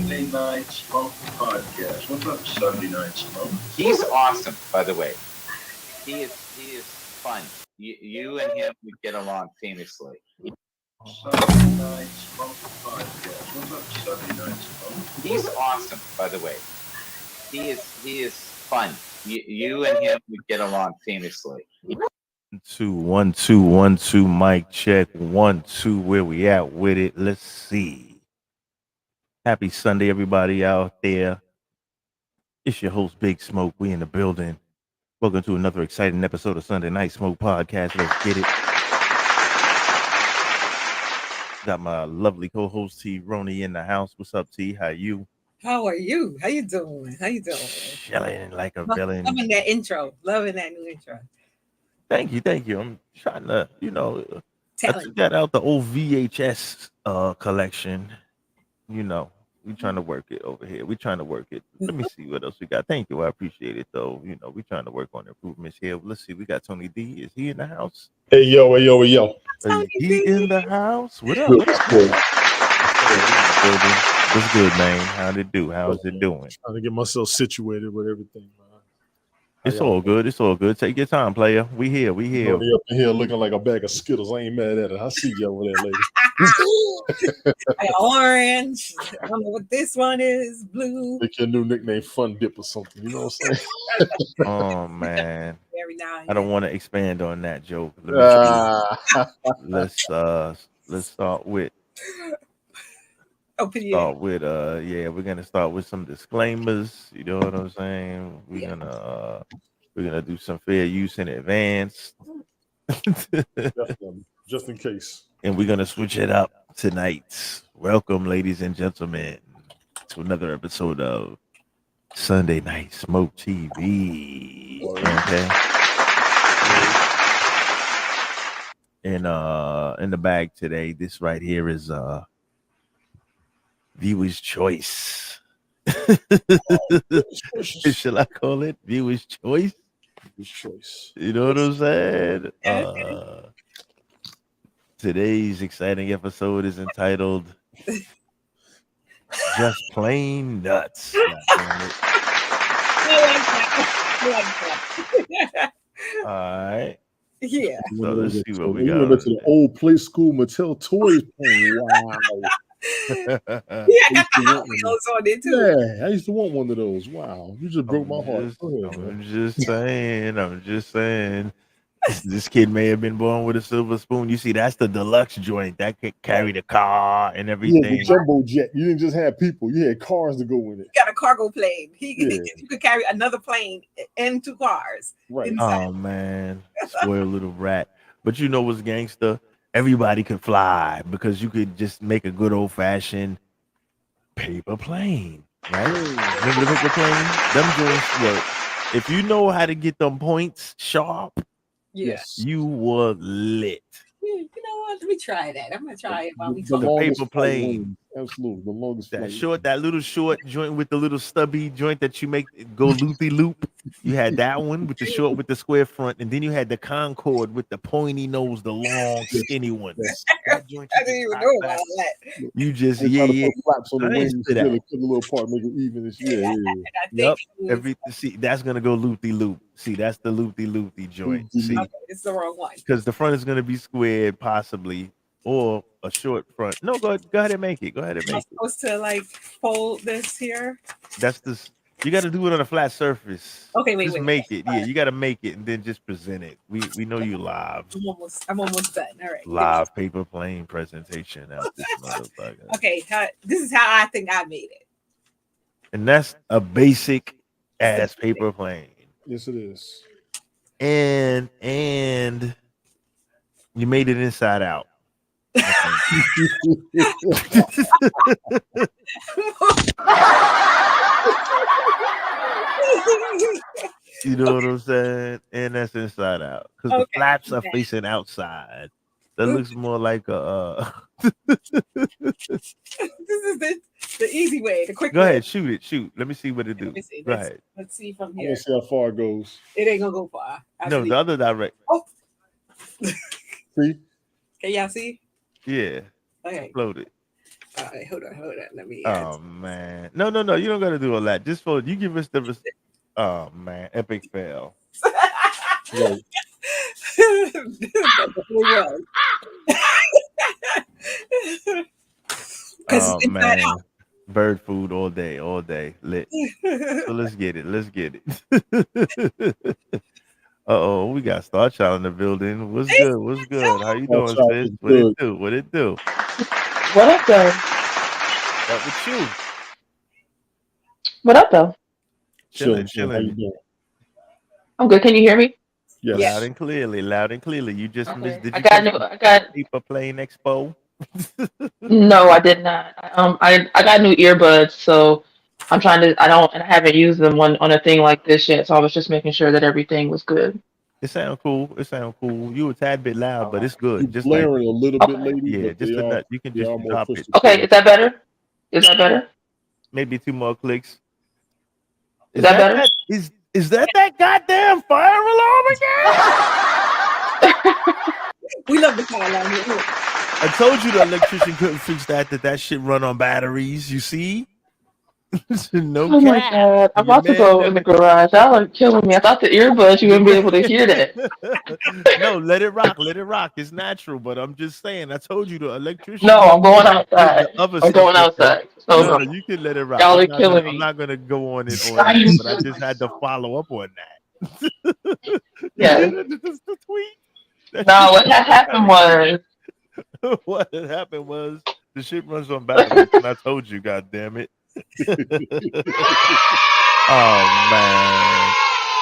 Sunday Night Smoke podcast. What's up, Sunday Night Smoke? He's awesome, by the way. He is fun. You and him would get along famously. Sunday Night Smoke podcast. What's up, Sunday Night Smoke? He's awesome, by the way. He is fun. You and him would get along famously. 1 2 1 2 mic check 1 2 where we at with it. Let's see. Happy Sunday, everybody out there. It's your host Big Smoke. We in the building. Welcome to another exciting episode of Sunday Night Smoke podcast. Let's get it. Got my lovely co-host T Roni in the house. What's up, T? How you? How are you? How you doing? Chilling like a villain. Loving that intro. Loving that new intro. Thank you. I'm trying to, I Talent. took that out the old VHS collection. We trying to work it over here. We trying to work it. Let me see what else we got. Thank you. I appreciate it, though. We trying to work on improvements here. Let's see. We got Tony D. Is he in the house? Hey yo. Is he in the house? What up? What's good, man? How'd it do? How's it doing? Trying to get myself situated with everything, man. It's all good. Take your time, player. We here. Up in here looking like a bag of Skittles. I ain't mad at it. I see you over there, lady. Orange. I don't know what this one is. Blue. Make your new nickname Fun Dip or something. You know what I'm saying? Oh man. Every now and I don't then. want to expand on that joke. Let's start with we're gonna start with some disclaimers. You know what I'm saying? We're gonna do some fair use in advance. Definitely. Just in case. And we're gonna switch it up tonight. Welcome, ladies and gentlemen, to another episode of Sunday Night Smoke TV. Okay. And in the bag today, this right here is viewer's choice. Shall I call it viewer's choice? Viewer's choice. You know what I'm saying? Today's exciting episode is entitled Just Plain Nuts. All right. Yeah. So let's see what we You got. went to the old play school Mattel Toys thing. Wow. Yeah, I got the Hot Wheels on it too. Yeah, I used to want one of those. Wow. You just broke my heart. I'm just saying. This kid may have been born with a silver spoon. You see, that's the deluxe joint that could carry the car and everything. Yeah, the jumbo jet. You didn't just have people. You had cars to go in it. You got a cargo plane. You could carry another plane and two cars. Right. Inside. Oh man, spoiled little rat. But you know what's gangster? Everybody could fly because you could just make a good old fashioned paper plane, right? Remember the paper plane? Them joints work. If you know how to get them points sharp, Yes. you were lit. You know what? Let me try that. I'm gonna try it while we The talk. longest paper flight plane. wins. Absolutely. The longest flight. That little short joint with the little stubby joint that you make go loopy loop. You had that one with the short with the square front, and then you had the Concorde with the pointy nose, the long skinny one. That joint I didn't even know about that. you just They try to put flaps on the I wings, didn't see that. really cut the little part, make it even. Yeah. And I Yep. think See, that's gonna go loopy loop. See, that's the loopy joint. See, okay, it's the wrong one. because the front is gonna be squared, possibly, or a short front. No, go ahead and make it. Go ahead and I'm make it. supposed to like fold this here. That's this. You got to do it on a flat surface. Okay, wait. Make it. Yeah, you got to make it and then just present it. We know you live. I'm almost done. All right. Live paper plane presentation out this motherfucker. Okay, this is how I think I made it. And that's a basic ass paper plane. Yes, it is. And you made it inside out. You know what I'm saying? And that's inside out because the flaps are facing outside. That looks more like a. This is the easy way, the quick way. Go ahead, shoot it. Shoot. Let me see what it do. Go ahead. Let's see from I here. want to see how far it goes. It ain't gonna go far. No, the other direct. Oh. See? Can y'all see? Yeah. Okay. Float it. right, hold on. Let me. Oh man, no. You don't gotta do all that. Just for you give us the. Oh man, epic fail. Right. That definitely was. Because Oh it's inside man, bird food all day, lit. So out. let's get it. Uh-oh, we got Star Child in the building. What's Hey, good? What's good? How you Watch doing, out, sis? it's What it good. do? What it do? What up, though? What with you? What up, though? Chilling, Chilling. How you chilling. doing? I'm good. Can you hear me? Yes. Loud and clearly, loud and clearly. You just missed. Okay. Did I you got come new. to I got. Paper Plane Expo? No, I did not. I got new earbuds, so I'm trying to. I don't, and I haven't used them on a thing like this yet. So I was just making sure that everything was good. It sound cool. It sound cool. You a tad bit loud, but it's good. You Just like blaring a little bit, Okay. lady, yeah, but just enough. You can they just are more drop it. crystal Okay. clear. Is that better? Is that better? Maybe 2 more clicks. Is that better? Is that goddamn fire alarm again? we love the fire alarm here. Look. I told you the electrician couldn't fix that shit run on batteries. You see? No Oh my cap. God! I'm Your about to man go in the garage. Y'all are killing me. I thought the earbuds you your wouldn't be man. able to hear that. No, let it rock. Let it rock. It's natural, but I'm just saying. I told you the No, electrician I'm going did the outside. other I'm going system. outside. So No, no, you can let it rock. y'all are killing I'm me. not gonna go on that, but I just had to follow up on that. You see Yes. the tweet? That No, shit what was had happened was. what had happened was the shit runs on batteries, and I told you, god damn it. Oh man.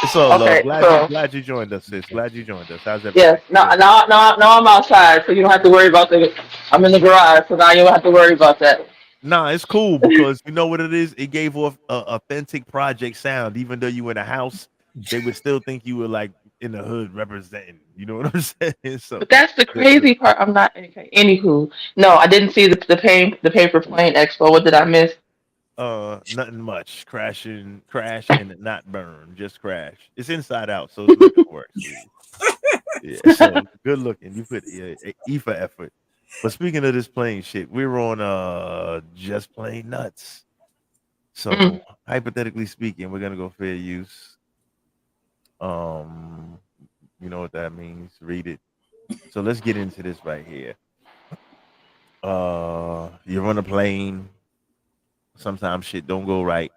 It's all love. Okay, so Glad you joined us, sis. Glad you joined us. How's yes, everything? now, Good. now I'm outside, so you don't have to worry about the. I'm in the garage, so now you don't have to worry about that. Nah, it's cool because you know what it is? It gave off a authentic project sound. Even though you in a house, they would still think you were like in the hood representing. You know what I'm saying? So But that's the the crazy part. I'm not. Okay, anywho, no, I didn't see the paper plane expo. What did I miss? nothing much. Crash and not burn, just crash. It's inside out, so it's not gonna work, sweetie. Yeah, so good looking. You put E for effort. But speaking of this plane shit, we're on just plain nuts. So Mm. hypothetically speaking, we're gonna go fair use. Um, you know what that means. Read it. So let's get into this right here. You're on a plane. Sometimes shit don't go right.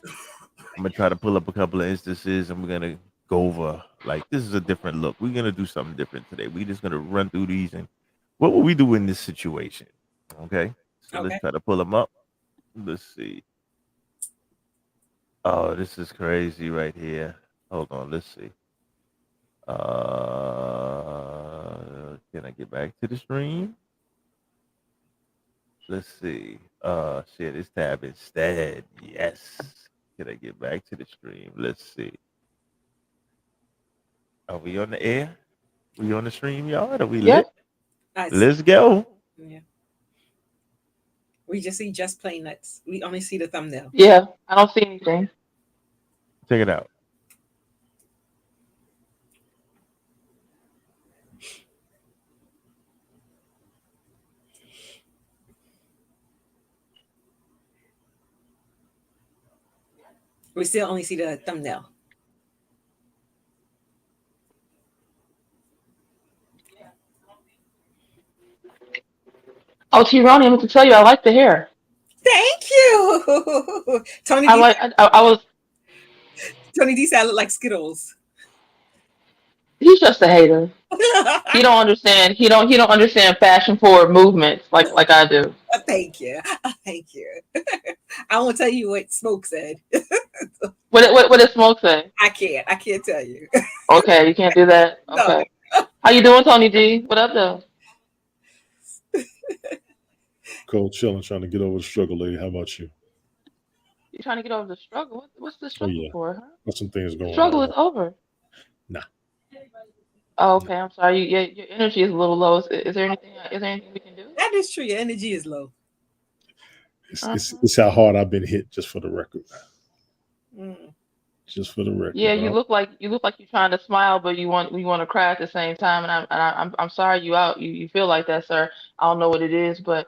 I'm gonna try to pull up a couple of instances, and we're gonna go over like this is a different look. We're gonna do something different today. We're just gonna run through these and what would we do in this situation? Okay, so let's Okay. try to pull them up. Let's see. Oh, this is crazy right here. Hold on, let's see. Can I get back to the stream? Let's see. Share this tab instead. Yes. Can I get back to the stream? Let's see. Are we on the air? We on the stream, y'all? Are we Yep. lit? I see. Let's go. Yeah. We just see just plain nuts. We only see the thumbnail. Yeah. I don't see anything. Check it out. We still only see the thumbnail. Oh, T. Ronnie, I meant to tell you, I like the hair. Thank you, Tony I D. like. I was. Tony D said I look like Skittles. He's just a hater. He don't understand. He don't understand fashion forward movements like I do. Thank you. Thank you. I won't tell you what Smoke said. What did Smoke say? I can't. I can't tell you. Okay, you can't do that. No. Okay. How you doing, Tony D? What up, though? Cold chilling, trying to get over the struggle, lady. How about you? You trying to get over the struggle? What's the Oh struggle yeah, for? Huh? got some things The going struggle on. is over. Nah, Oh, nah. okay. I'm sorry. Your energy is a little low. Is there anything? Is there anything we can do? That is true. Your energy is low. Uh-huh. It's how hard I've been hit, just for the record. Mm. Just for the record. Yeah, But you look like you're trying to smile, but you want to cry at the same time. And I'm sorry you out. You feel like that, sir. I don't know what it is, but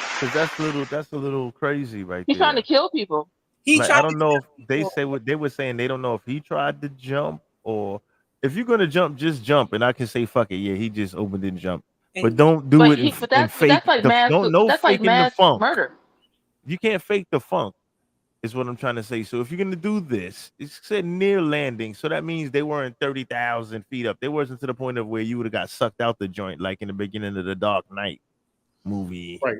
because that's a little crazy right He's trying to there. kill people. He Like tried I to don't know if kill they people. say what they were saying. They don't know if he tried to jump or if you're gonna jump, just jump. And I can say fuck it. Yeah, he just opened and jumped. But And don't do But it he, and but fake that's like the mass, don't no that's like faking the mass funk. murder. You can't fake the funk. Is what I'm trying to say. So if you're gonna do this, it said near landing, so that means they weren't 30,000 feet up. They wasn't to the point of where you would have got sucked out the joint, like in the beginning of the Dark Knight movie. Right.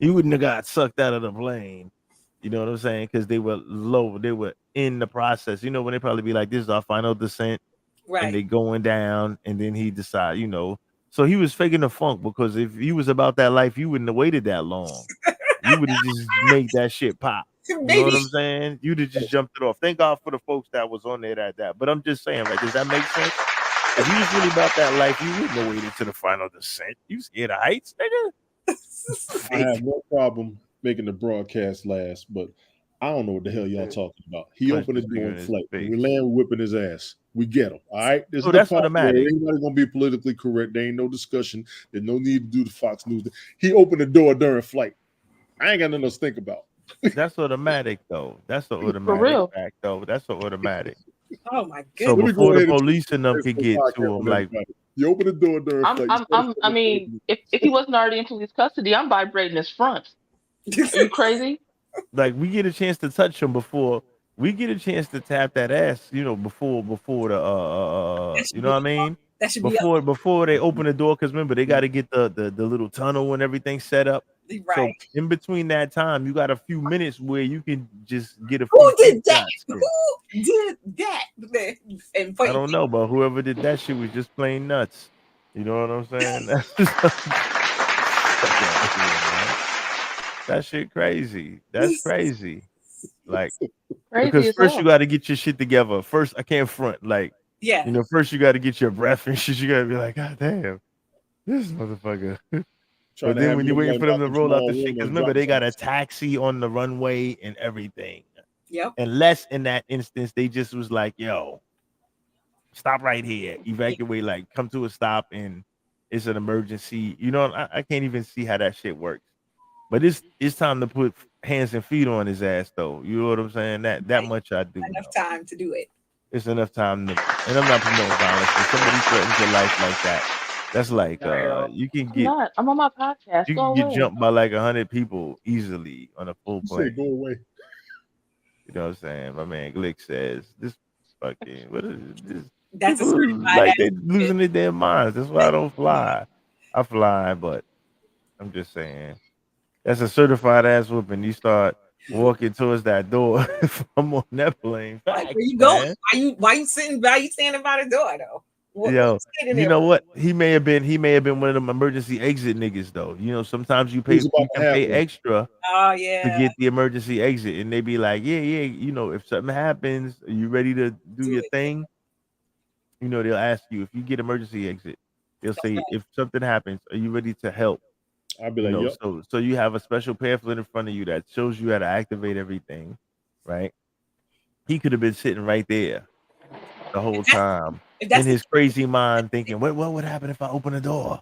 You wouldn't have got sucked out of the plane. You know what I'm saying? Because they were low, they were in the process. You know, when they probably be like, "This is our final descent," and right. they going down, and then he decide, So he was faking the funk because if he was about that life, you wouldn't have waited that long. You would have just made that shit pop. You know what Maybe. I'm saying? You'd have just jumped it off. Thank God for the folks that was on there that. But I'm just saying, right? Does that make sense? If you was really about that life, you wouldn't have waited to the final descent. You scared of heights, nigga? I have no problem making the broadcast last, but I don't know what the hell y'all talking about. He Punch opened the the speaker door in in his flight. When we face. land, we're whipping his ass. We get him. All right. This Oh, is the that's part where automatic. anybody gonna be politically correct. There ain't no discussion. There's no need to do the Fox News. He opened the door during flight. I ain't got nothing else to think about. That's automatic, though. That's the For automatic real. fact, though. That's the automatic. Oh my So Let me goodness. go before the ahead and police and them try could to get to podcast him, on like, everybody. You open the door during flight. You said I mean, if he wasn't already in police custody, I'm vibrating his front. Are you crazy? we get a chance to touch him before we get a chance to tap that ass, before the That you should know be what I mean? that should be up. Before they open the door, because remember they got to get the little tunnel and everything set up. So Right. in between that time, you got a few minutes where you can just get a Who few cheap did that? shots. Who did that? And I don't know, but whoever did that shit was just plain nuts. You know what I'm saying? That's just fuck outta here, man. That shit crazy. That's crazy. Like, Crazy because as first you hell. got to get your shit together. First, I can't front. Like, Yeah. first you got to get your breath and shit. You got to be like, God damn, this motherfucker. trying But to then have when you you're look waiting like for them to Malcolm roll out Jamal the shit, Warner because and remember drop they got a bombs. taxi on the runway and everything. Yep. Unless in that instance they just was like, yo, stop right here, evacuate, like come to a stop, and it's an emergency. I can't even see how that shit works. But it's time to put hands and feet on his ass, though. You know what I'm saying? That Right. much I do Enough know. time to do it. It's enough time to, and I'm not promoting violence. When somebody threatens your life like that, that's like you can I'm get not. I'm on my podcast. you Go can get away. jumped by like 100 people easily on a full You plane. said go away. You know what I'm saying? My man Glick says this fucking what is this? That's a People certified like ass. they losing their damn minds. That's why I don't fly. I fly, but I'm just saying that's a certified ass whooping. You start walking towards that door if I'm on that plane. Like, Facts, where you going? man. Why you sitting by you standing by the door though? What Yo, you standing you there know for? what? He may have been one of them emergency exit niggas though. Sometimes you Who's about to can have pay one? extra Oh to yeah. get the emergency exit, and they be like, yeah, if something happens, are you ready to do Do your it. thing? They'll ask you if you get emergency exit. They'll say, if something happens, are you ready to help? I'd be like, yep. So you have a special pamphlet in front of you that shows you how to activate everything, right? He could have been sitting right there the whole time If in that's his crazy mind, thinking, what would happen if I open the door?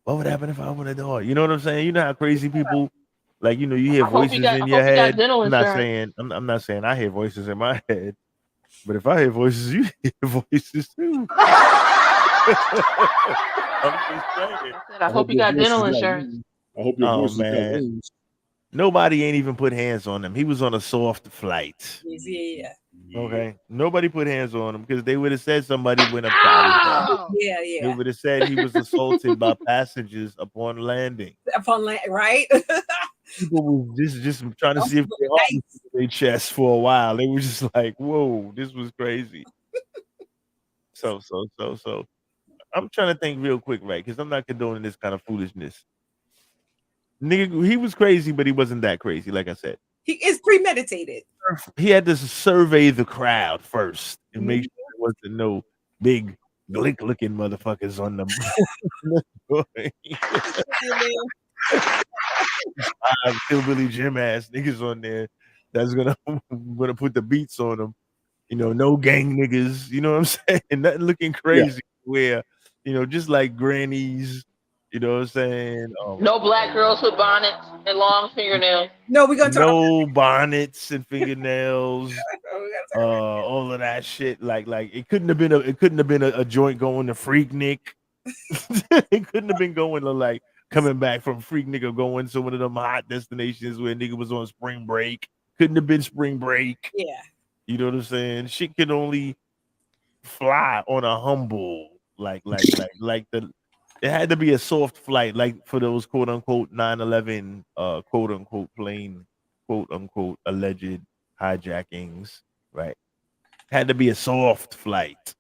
What would happen if I open the door? You know what I'm saying? You know how crazy people, like, you hear voices I in your hope he got head. dental insurance. I'm not saying I hear voices in my head, but if I hear voices, you hear voices too. I'm just saying. I hope he got dental insurance. I hope your Oh voice has got man, wings. nobody ain't even put hands on him. He was on a soft flight. yeah. Okay, nobody put hands on him because they would have said somebody went upside his head. Yeah, They yeah. would have said he was assaulted by passengers upon landing. Upon land, right? People was just trying to see if they heart was in their chest for a while. They were just like, "Whoa, this was crazy." So. I'm trying to think real quick, right? Because I'm not condoning this kind of foolishness. Nigga, he was crazy, but he wasn't that crazy. Like I said, He is premeditated. he had to survey the crowd first and make Mhm. sure there wasn't no big glick looking motherfuckers on them. Hillbilly Jim ass niggas on there that's gonna put the beats on them. No gang niggas. You know what I'm saying? Nothing looking Yeah. crazy. Where just like grannies, You know what I'm saying? No black girls with bonnets and long fingernails. No, we're gonna talk No bonnets and fingernails. about All of that shit. Like it couldn't have been a joint going to Freaknik. It couldn't have been going to like coming back from Freaknik or going to one of them hot destinations where nigga was on spring break. Couldn't have been spring break. Yeah. You know what I'm saying? Shit could only fly on a humble, like the. It had to be a soft flight, like for those quote unquote 9/11 quote unquote plane, quote unquote alleged hijackings, right? Had to be a soft flight.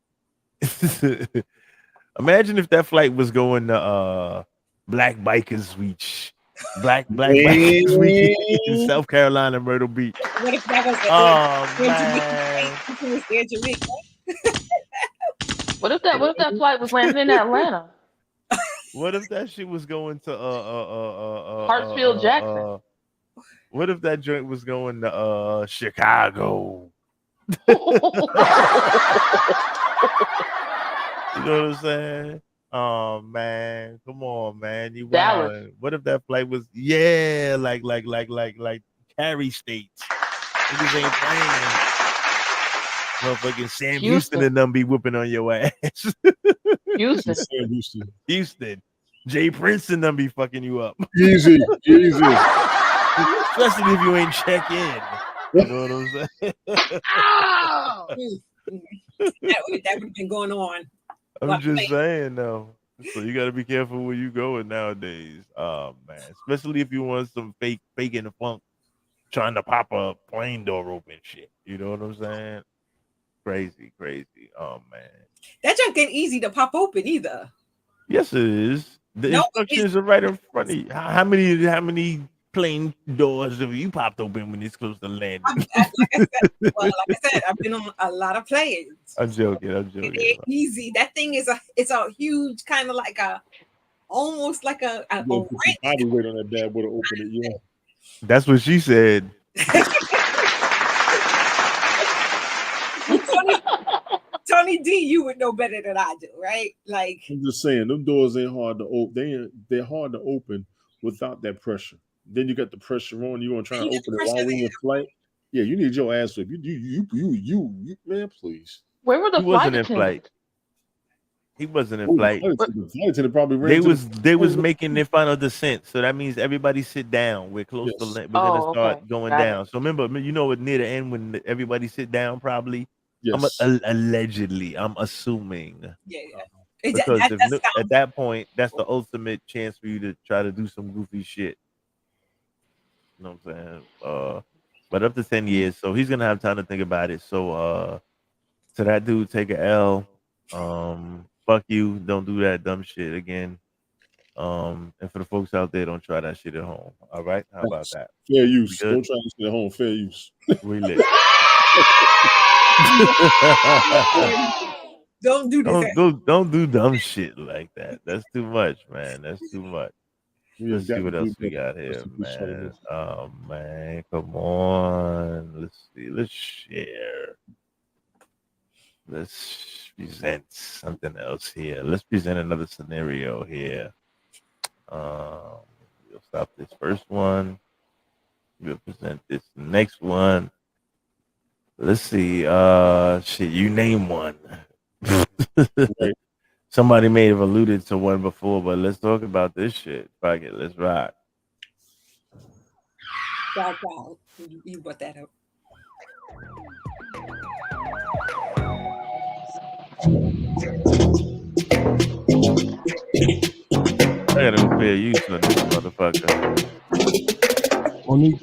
Imagine if that flight was going to Black Bikers Week. Black Bikers Week in South Carolina, Myrtle Beach. What if that was Oh man. Jamaica? What if that flight was landing in Atlanta? What if that shit was going to Hartsfield Jackson. What if that joint was going to Chicago? You know what I'm saying? Oh man, come on, man. You Dallas. wildin'. What if that flight was like Cary states? Niggas ain't playing. Motherfucking Sam Houston and them be whooping on your ass. Houston. Sam Houston. Houston. Jay Prince and them be fucking you up. Easy. Especially if you ain't check in. You know what I'm saying? That would have been going on. I'm just saying though. So you gotta be careful where you going nowadays. Oh man. Especially if you want some faking the funk, trying to pop a plane door open shit. You know what I'm saying? Crazy. Oh man. That junk ain't easy to pop open either. Yes, it is. The instructions are right in front of you. How many plane doors have you popped open when it's close to landing? Like I said, I've been on a lot of planes. I'm joking. It ain't easy. That thing is a huge kind of like almost like a body weight on that bad boy to open it. Yeah. That's what she said. Tony D, you would know better than I do, right? Like I'm just saying, them doors ain't hard to open. They're hard to open without that pressure. Then you got the pressure on. You want to try to open it while we in flight. Yeah, you need your ass whipped. You, man, please. Where were the flight attendants? He wasn't in flight. The flight attendant probably ran they was making their final descent, so that means everybody sit down. We're close to we're gonna start going down. So remember, you know, near the end when everybody sit down, probably. Yes. Allegedly, I'm assuming. Yeah. Because at that point, that's the ultimate chance for you to try to do some goofy shit. You know what I'm saying? But up to 10 years, so he's gonna have time to think about it. So that dude, take a L. Fuck you, don't do that dumb shit again. And for the folks out there, don't try that shit at home. All right? How about that? Fair use. Don't try this shit at home. Fair use. We lit. Don't do this. Don't do dumb shit like that. That's too much, man. That's too much. Let's see what else we got here, man. Oh man, come on. Let's see. Let's share. Let's present something else here. Let's present another scenario here. We'll stop this first one. We'll present this next one. Let's see. Shit, you name one. Somebody may have alluded to one before, but let's talk about this shit. Fuck it, let's rock. Wow. You brought that up. I gotta go pay use on this motherfucker. Monique,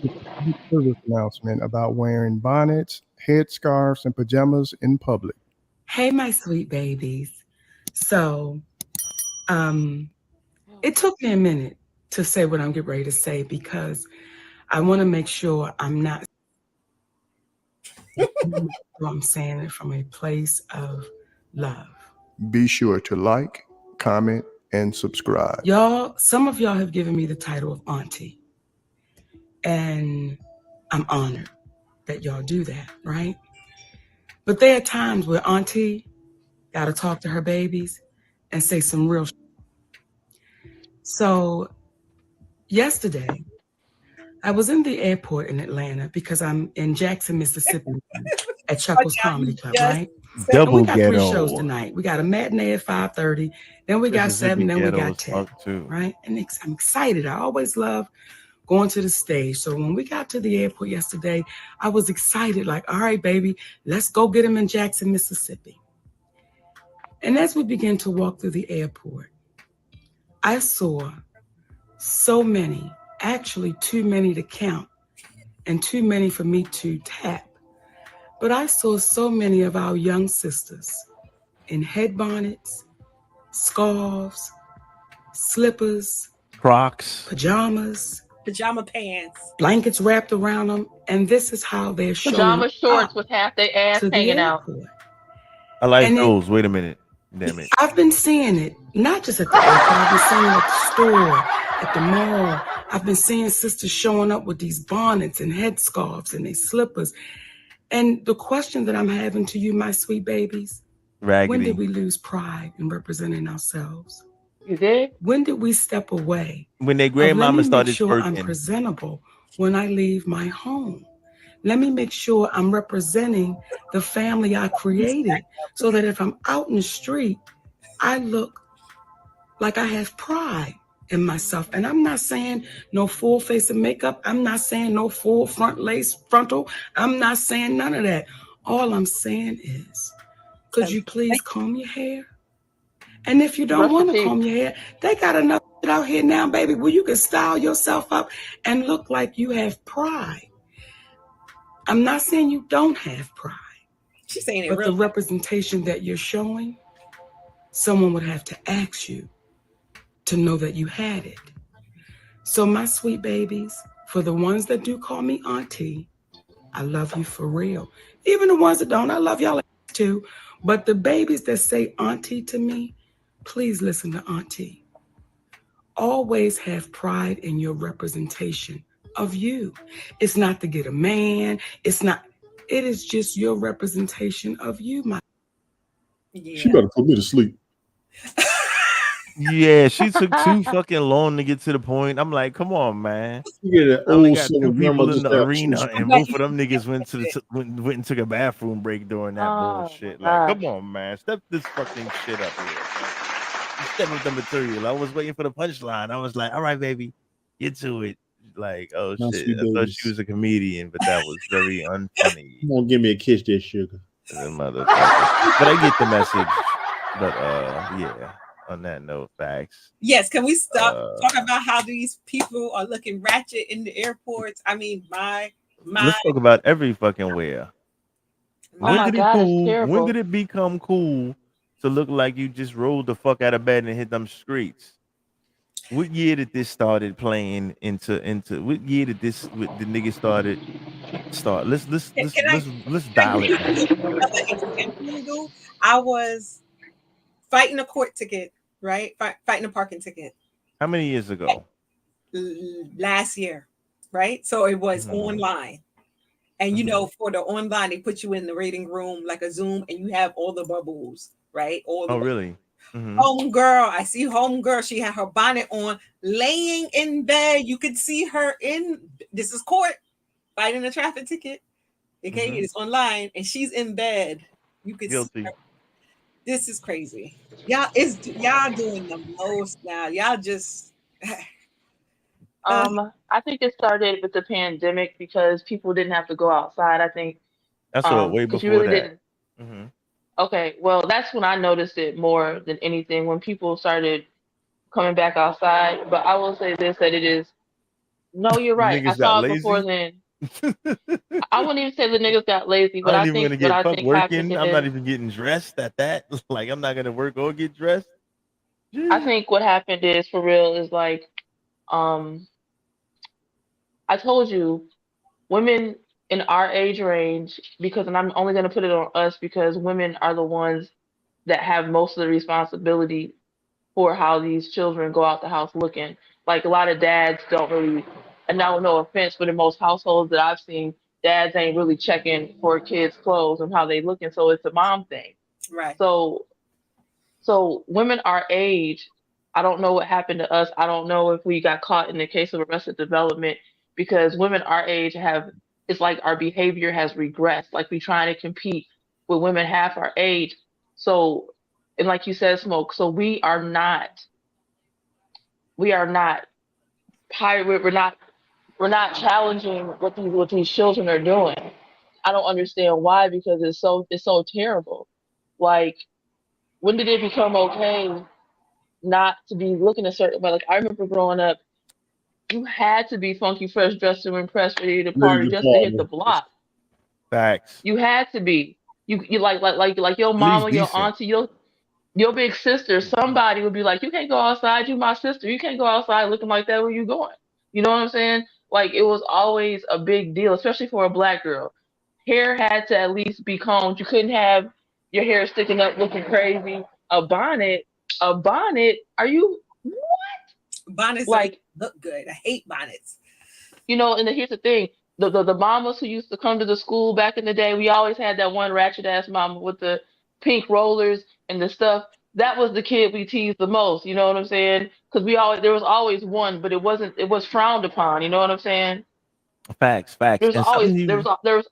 service announcement about wearing bonnets, headscarves, and pajamas in public. Hey, my sweet babies. So, it took me a minute to say what I'm getting ready to say because I want to make sure I'm not. I'm saying it from a place of love. Be sure to like, comment, and subscribe. Y'all, some of y'all have given me the title of auntie. And I'm honored that y'all do that, right? But there are times where auntie got to talk to her babies and say some real So yesterday, I was in the airport in Atlanta because I'm in Jackson, Mississippi at Chuckles Comedy Club, right? And we Double got 3 shows ghetto. tonight. We got a matinee at 5:30, then we got 7, Mississippi then we ghetto got as 10, fuck too. right? And I'm excited. I always love going to the stage. So when we got to the airport yesterday, I was excited, like, all right, baby, let's go get him in Jackson, Mississippi. And as we began to walk through the airport, I saw so many, actually too many to count and too many for me to tap. But I saw so many of our young sisters in head bonnets, scarves, slippers, Crocs, pajamas, pajama pants, blankets wrapped around them, and this is how they're showing Pajama shorts up with half their ass to the hanging out. airport. I like And those. Wait a minute. Damn it. I've been seeing it, not just at the airport, I've been seeing it at the store, at the mall. I've been seeing sisters showing up with these bonnets and headscarves and these slippers. And the question that I'm having to you, my sweet babies, when Raggedy. did we lose pride in representing ourselves? You did? When did we step away? When their Of, let me grandmama make started sure I'm twerking. presentable when I leave my home. Let me make sure I'm representing the family I created so that if I'm out in the street, I look like I have pride in myself. And I'm not saying no full face of makeup. I'm not saying no full front lace frontal. I'm not saying none of that. All I'm saying is, could you please comb your hair? And if you don't want to comb your hair, they got enough out here now, baby, where you can style yourself up and look like you have pride. I'm not saying you don't have pride. She's saying it but real the representation that you're showing, someone would have to ask you to know that you had it. So my sweet babies, for the ones that do call me auntie, I love you for real. Even the ones that don't, I love y'all too. But the babies that say auntie to me, please listen to auntie. Always have pride in your representation of you. It's not to get a man. It's not. It is just your representation of you, my. Yeah. She better put me to sleep. Yeah, she took too fucking long to get to the point. I'm like, come on, man. You get that I only old got silver 2 grandma people in just the got arena, two and both of them niggas went to the went and took a bathroom break during that bullshit. Like, gosh. come on, man, step this fucking shit up here. Man. You step up the material. I was waiting for the punchline. I was like, all right, baby, get to it. Like, oh My shit, sweet I thought babies. she was a comedian, but that was very unfunny. Come on, give me a kiss, there, sugar. The motherfucker. But I get the message. But yeah. On that note, facts. Yes, can we stop talking about how these people are looking ratchet in the airports? I mean, Let's talk about every fucking where. Oh my God, it's terrible. When did it become cool to look like you just rolled the fuck out of bed and hit them streets? What year did this started playing into what year did this with the nigga start? Let's dial it back. Another example, I was fighting a court ticket, right? Fighting a parking ticket. How many years ago? Last year, right? So it was online. And you know, for the online, they put you in the reading room like a Zoom, and you have all the bubbles, right? Really? Home girl, I see home girl. She had her bonnet on, laying in bed. You could see her in. This is court, fighting a traffic ticket. Okay, it's online, and she's in bed. You could Guilty. see her. This is crazy. Y'all doing the most now. Y'all just. I think it started with the pandemic because people didn't have to go outside. I think that's way because you before really that. didn't. Okay, well, that's when I noticed it more than anything when people started coming back outside. But I will say this: that it is. No, you're right. I Niggas got saw it before lazy. then. I wouldn't even say the niggas got lazy, but I I ain't even think gonna get what I fuck think happened working. I'm not is even getting dressed at that. Like I'm not gonna work or get dressed. I think what happened is for real is like um I told you women in our age range because and I'm only gonna put it on us because women are the ones that have most of the responsibility for how these children go out the house looking. Like a lot of dads don't really, and now no offense, but in most households that I've seen, dads ain't really checking for kids' clothes and how they looking. So it's a mom thing. Right. So women our age, I don't know what happened to us. I don't know if we got caught in the case of arrested development because women our age have, it's like our behavior has regressed. Like we trying to compete with women half our age. So, and like you said, Smoke, so we are not pirate, we're not challenging what these children are doing. I don't understand why, because it's so terrible. Like, when did it become okay not to be looking a certain way? Like, I remember growing up, you had to be funky, fresh, dressed to impress, ready to Ready party, to just to hit the party. block. Facts. You had to be. You like your At least mama, your decent. auntie, your big sister. Somebody would be like, "You can't go outside. You my sister. You can't go outside looking like that. Where you going?" You know what I'm saying? Like it was always a big deal, especially for a black girl. Hair had to at least be combed. You couldn't have your hair sticking up looking crazy. A bonnet. Are you Bonnets like, look good. I hate bonnets. and here's the thing. The mamas who used to come to the school back in the day, we always had that one ratchet ass mama with the pink rollers and the stuff. That was the kid we teased the most, you know what I'm saying? Because there was always one, but it was frowned upon, you know what I'm saying? Facts. There was And always some there you was there was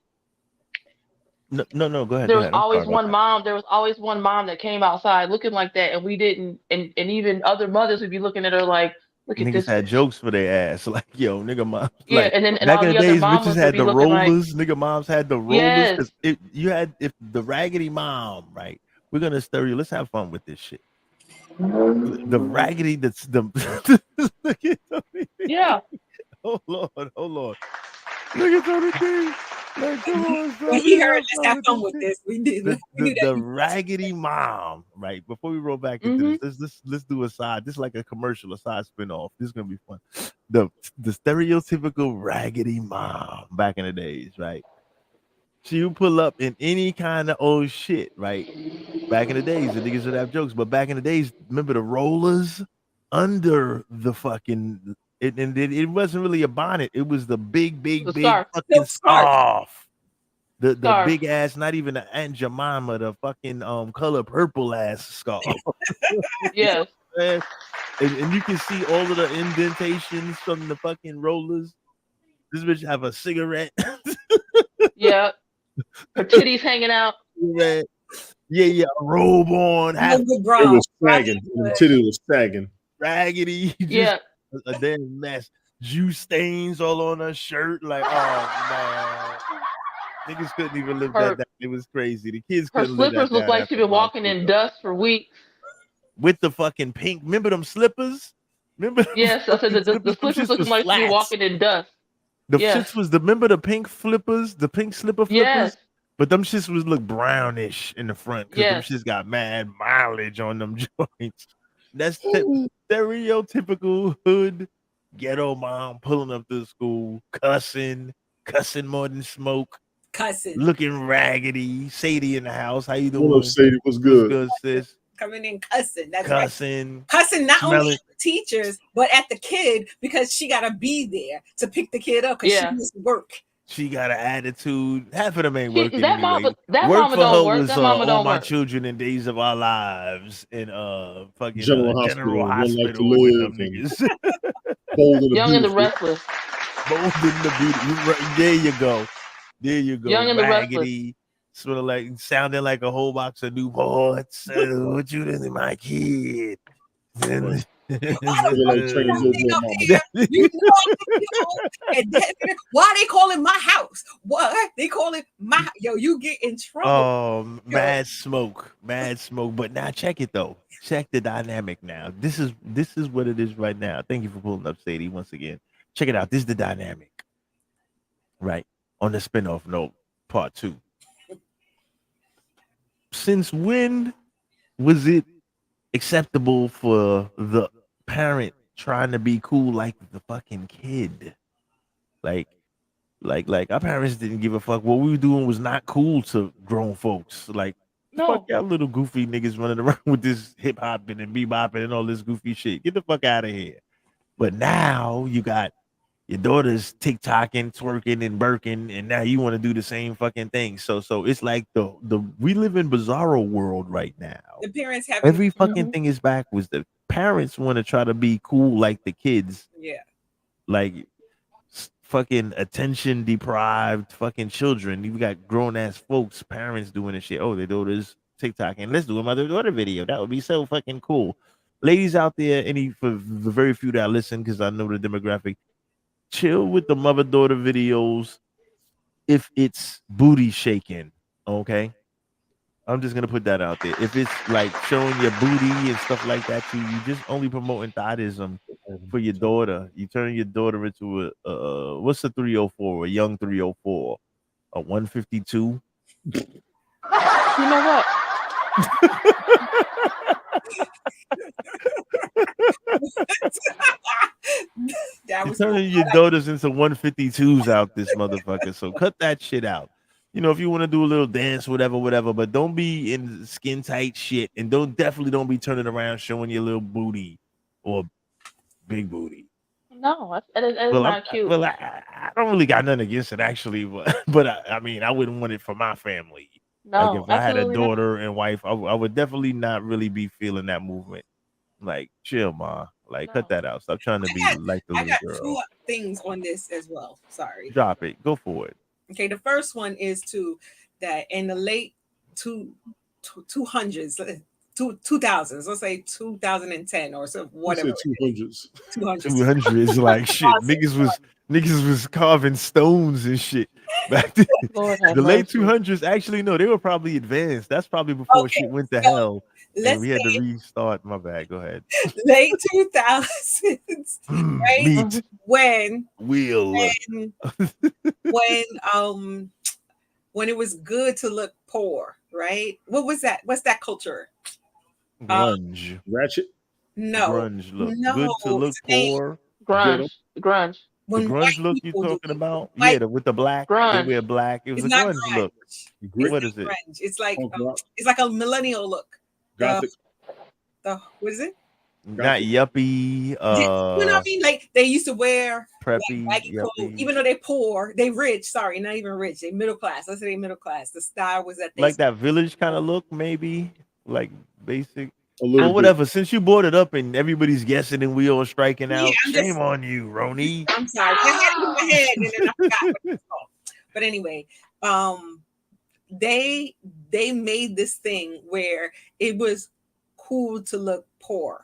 no, go ahead. there was I'm sorry always about one that. mom. There was always one mom that came outside looking like that, and we didn't. And even other mothers would be looking at her like, "Look at Niggas this had bitch." jokes for their ass. Like, yo, nigga moms. Yeah, Like and back all in the the other days, bitches mamas would had be the looking like, rollers. Nigga moms had the rollers. "Yes, If the raggedy mom, right? We're gonna stereo. Let's have fun with this shit. The raggedy that's the look at Tony D. yeah." Oh Lord. Look at Tony D. Like, come on, When son. We he gonna heard, have let's fun have with fun this with shit. this. We didn't. We knew The that. raggedy mom, right? Before we roll back into Hmm. this, let's do a side. This is like a commercial, a side spinoff. This is gonna be fun. The stereotypical raggedy mom back in the days, right? She would pull up in any kind of old shit, right? Back in the days, the niggas would have jokes, but back in the days, remember the rollers under the fucking it wasn't really a bonnet. It was the big The scarf, fucking Silk scarf. scarf. The scarf. big ass, not even the Aunt Jemima, the fucking color purple ass scarf. You know Yes, what I'm saying? And you can see all of the indentations from the fucking rollers. This bitch have a cigarette. yeah. Her titties hanging out. Cigarette. Yeah, a robe on, No half good It bra. was Bra sagging. The good. titty was sagging. raggedy, just Yeah, a damn mess. Juice stains all on her shirt. Like, oh man. Niggas couldn't even live that her down. It was crazy. The kids her couldn't live that slippers look down like she after a been while walking too, in though. dust for weeks. With the fucking pink, remember them slippers? Remember them Yes, I said fucking the slippers? Them slippers shits looking was like she been flats. walking in dust. The Yes, shits was remember the pink flippers, the pink slipper yes, flippers? But them shits was look brownish in the front because them yes. shits got mad mileage on them joints. That's stereotypical hood ghetto mom pulling up to school, cussing more than smoke, Cussing. looking raggedy. Sadie in the house. How you What up, doing? Sadie? What's What's good? good, sis? Coming in cussing. That's right. Cussing, Cussing not only smelling. at the teachers, but at the kid because she got to be there to pick the kid up because she Yeah. missed work. She got an attitude. Half of them ain't She working that anyway. mama Work for don't her work. was That mama all don't my work. children in days of our lives in fucking General general Hospital. One Life to hospital with Live them and niggas. Bold and the Young and the Beautiful. Restless. Bold and the beauty. There you go. There you go. Young and the Restless. Raggedy. Sort of like sounding like a whole box of Newports. What you doing, my kid? Right. Why like training don't your up mama. here? You know, and then, why they call it my house? What they call it my yo? You get in trouble. Oh, mad smoke. But now check it though. Check the dynamic now. This is what it is right now. Thank you for pulling up, Sadie, once again. Check it out. This is the dynamic. Right. On the spinoff note, part 2. Since when was it acceptable for the parent trying to be cool like the fucking kid? Like our parents didn't give a fuck. What we were doing was not cool to grown folks. Like, fuck No. y'all little goofy niggas running around with this hip hopping and bebopping and all this goofy shit. Get the fuck out of here. But now you got your daughter's TikToking, twerking, and burking, and now you want to do the same fucking thing. So it's like the we live in bizarro world right now. The parents have Every fucking thing is backwards. The parents want to try to be cool like the kids, Yeah. like fucking attention deprived fucking children. You got grown ass folks, parents doing this shit. Oh, they do this TikTok and let's do a mother daughter video. That would be so fucking cool. Ladies out there, any for the very few that listen, because I know the demographic, chill with the mother daughter videos if it's booty shaking. Okay. I'm just gonna put that out there. If it's like showing your booty and stuff like that, you just only promoting thottism for your daughter. You turn your daughter into a what's a 304? A young 304, a 152. You know what? That You're was turning your daughters into 152s out this motherfucker. So cut that shit out. You know, if you want to do a little dance, whatever, but don't be in skin tight shit, and definitely don't be turning around showing your little booty or big booty. No, that is Well, not cute. I don't really got nothing against it actually, but I mean, I wouldn't want it for my family. Like No, if I had a absolutely not. daughter and wife, I would definitely not really be feeling that movement. Like, chill, ma. Like, cut No. that out. Stop trying to be like the I little got girl. two things on this as well. Sorry. Drop it. Go for it. Okay, the first one is that in the late 200s, 2000s, let's say 2010 or so, You whatever. said 200s. 200 is like shit. Niggas was carving stones and shit back then. Lord have The late mercy. 200s, actually, no, they were probably advanced. That's probably before Okay, shit went to so hell and let's we had to say restart. My bad. Go ahead. late 2000s, right? Meat. When Wheel. when it was good to look poor, right? What was that? What's that culture? Grunge. Ratchet. No, Grunge look. no, Good to look it's a name. poor. Ghetto. Grunge. The When grunge white look you people do talking it, about? white, Yeah, with the black. They Grunge. wear black. It was it's a not grunge look. grunge. Grit. What is it? Grunge. It's like Punk rock. it's like a millennial look. Gothic. What is it? Not yuppie, You know what I mean? Like they used to wear like preppy, baggy clothes, yuppie. even though they're poor, they rich. Sorry, not even rich. They middle class. Let's say they middle class. The style was that they Like that village kind of look, maybe. Like basic. A little Well, bit. whatever. Since you brought it up and everybody's guessing and we all striking Yeah, out, I'm shame just. on you, Roni. I'm sorry. I had it in my head and then I forgot what it was called. But anyway, they made this thing where it was cool to look poor,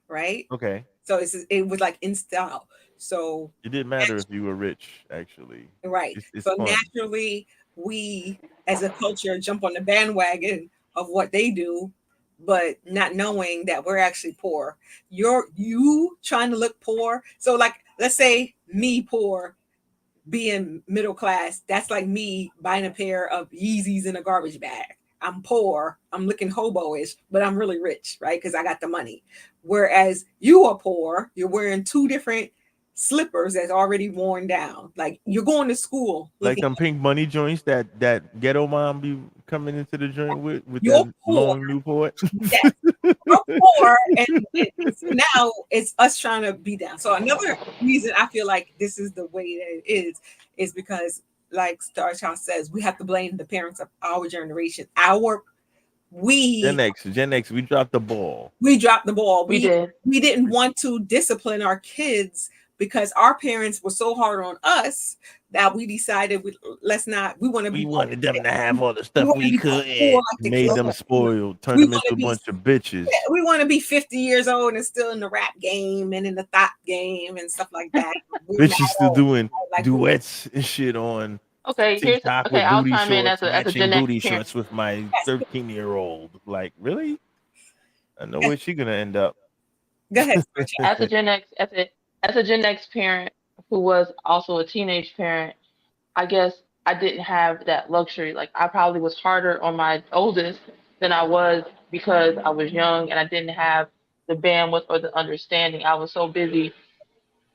right? Okay. So it was like in style. So It didn't matter if you were rich, actually. right. It's So fun. naturally, we as a culture jump on the bandwagon of what they do, but not knowing that we're actually poor. You trying to look poor. So like let's say me poor being middle class, that's like me buying a pair of Yeezys in a garbage bag. I'm poor, I'm looking hobo-ish, but I'm really rich, right? Because I got the money. Whereas you are poor, you're wearing two different slippers that's already worn down. Like you're going to school Like looking them pink bunny joints that ghetto mom be coming into the joint with you're that poor. long Newport. Yes, you're poor, and so now it's us trying to be down. So another reason I feel like this is the way that it is because, like Star Child says, we have to blame the parents of our generation. Gen X, we dropped the ball. We dropped the ball. We did. We didn't want to discipline our kids because our parents were so hard on us that we decided we wanted them to have all the stuff we could poor and like the made kids. them spoiled, turned We them wanna into a be- bunch of bitches. We want to be 50 years old and still in the rap game and in the thought game and stuff like that. Bitches still doing Like, duets and shit on Okay, TikTok with I'll booty chime in shorts, as a matching Gen X booty parent. shorts with my 13-year-old. Like, really? I know where she's gonna end up. Go ahead. As a Gen X, as a Gen X parent who was also a teenage parent, I guess I didn't have that luxury. Like I probably was harder on my oldest than I was because I was young and I didn't have the bandwidth or the understanding. I was so busy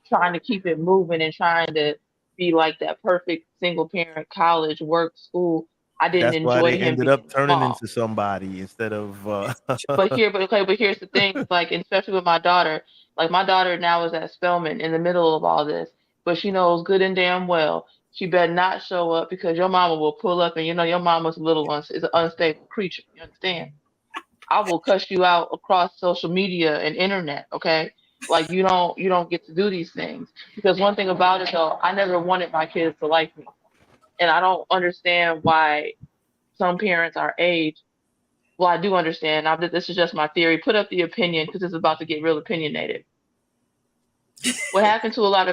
trying to keep it moving and trying to be like that perfect single parent, college, work, school. I didn't That's why enjoy they him ended being up turning small. into somebody instead of But here's the thing, like especially with my daughter, like my daughter now is at Spelman in the middle of all this, but she knows good and damn well she better not show up because your mama will pull up and you know your mama's a little is an unstable creature. You understand? I will cuss you out across social media and internet, okay? Like you don't get to do these things. Because one thing about it though, I never wanted my kids to like me. And I don't understand why some parents our age, well, I do understand. This is just my theory. Put up the opinion because it's about to get real opinionated. What happened to a lot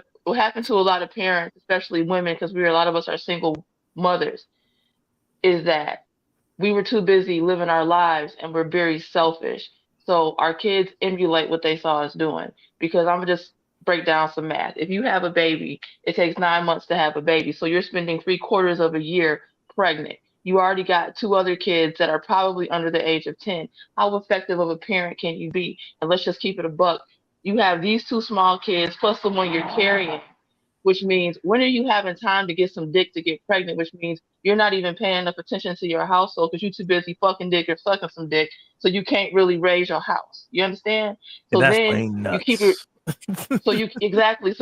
of parents, especially women, because a lot of us are single mothers, is that we were too busy living our lives and we're very selfish. So our kids emulate what they saw us doing. Because I'm gonna just break down some math. If you have a baby, it takes 9 months to have a baby. So you're spending 3/4 of a year pregnant. You already got two other kids that are probably under the age of 10. How effective of a parent can you be? And let's just keep it a buck. You have these two small kids plus the one you're carrying, which means when are you having time to get some dick to get pregnant, which means you're not even paying enough attention to your household because you're too busy fucking dick or sucking some dick, so you can't really raise your house. You understand? And So that's then plain you keep it nuts. so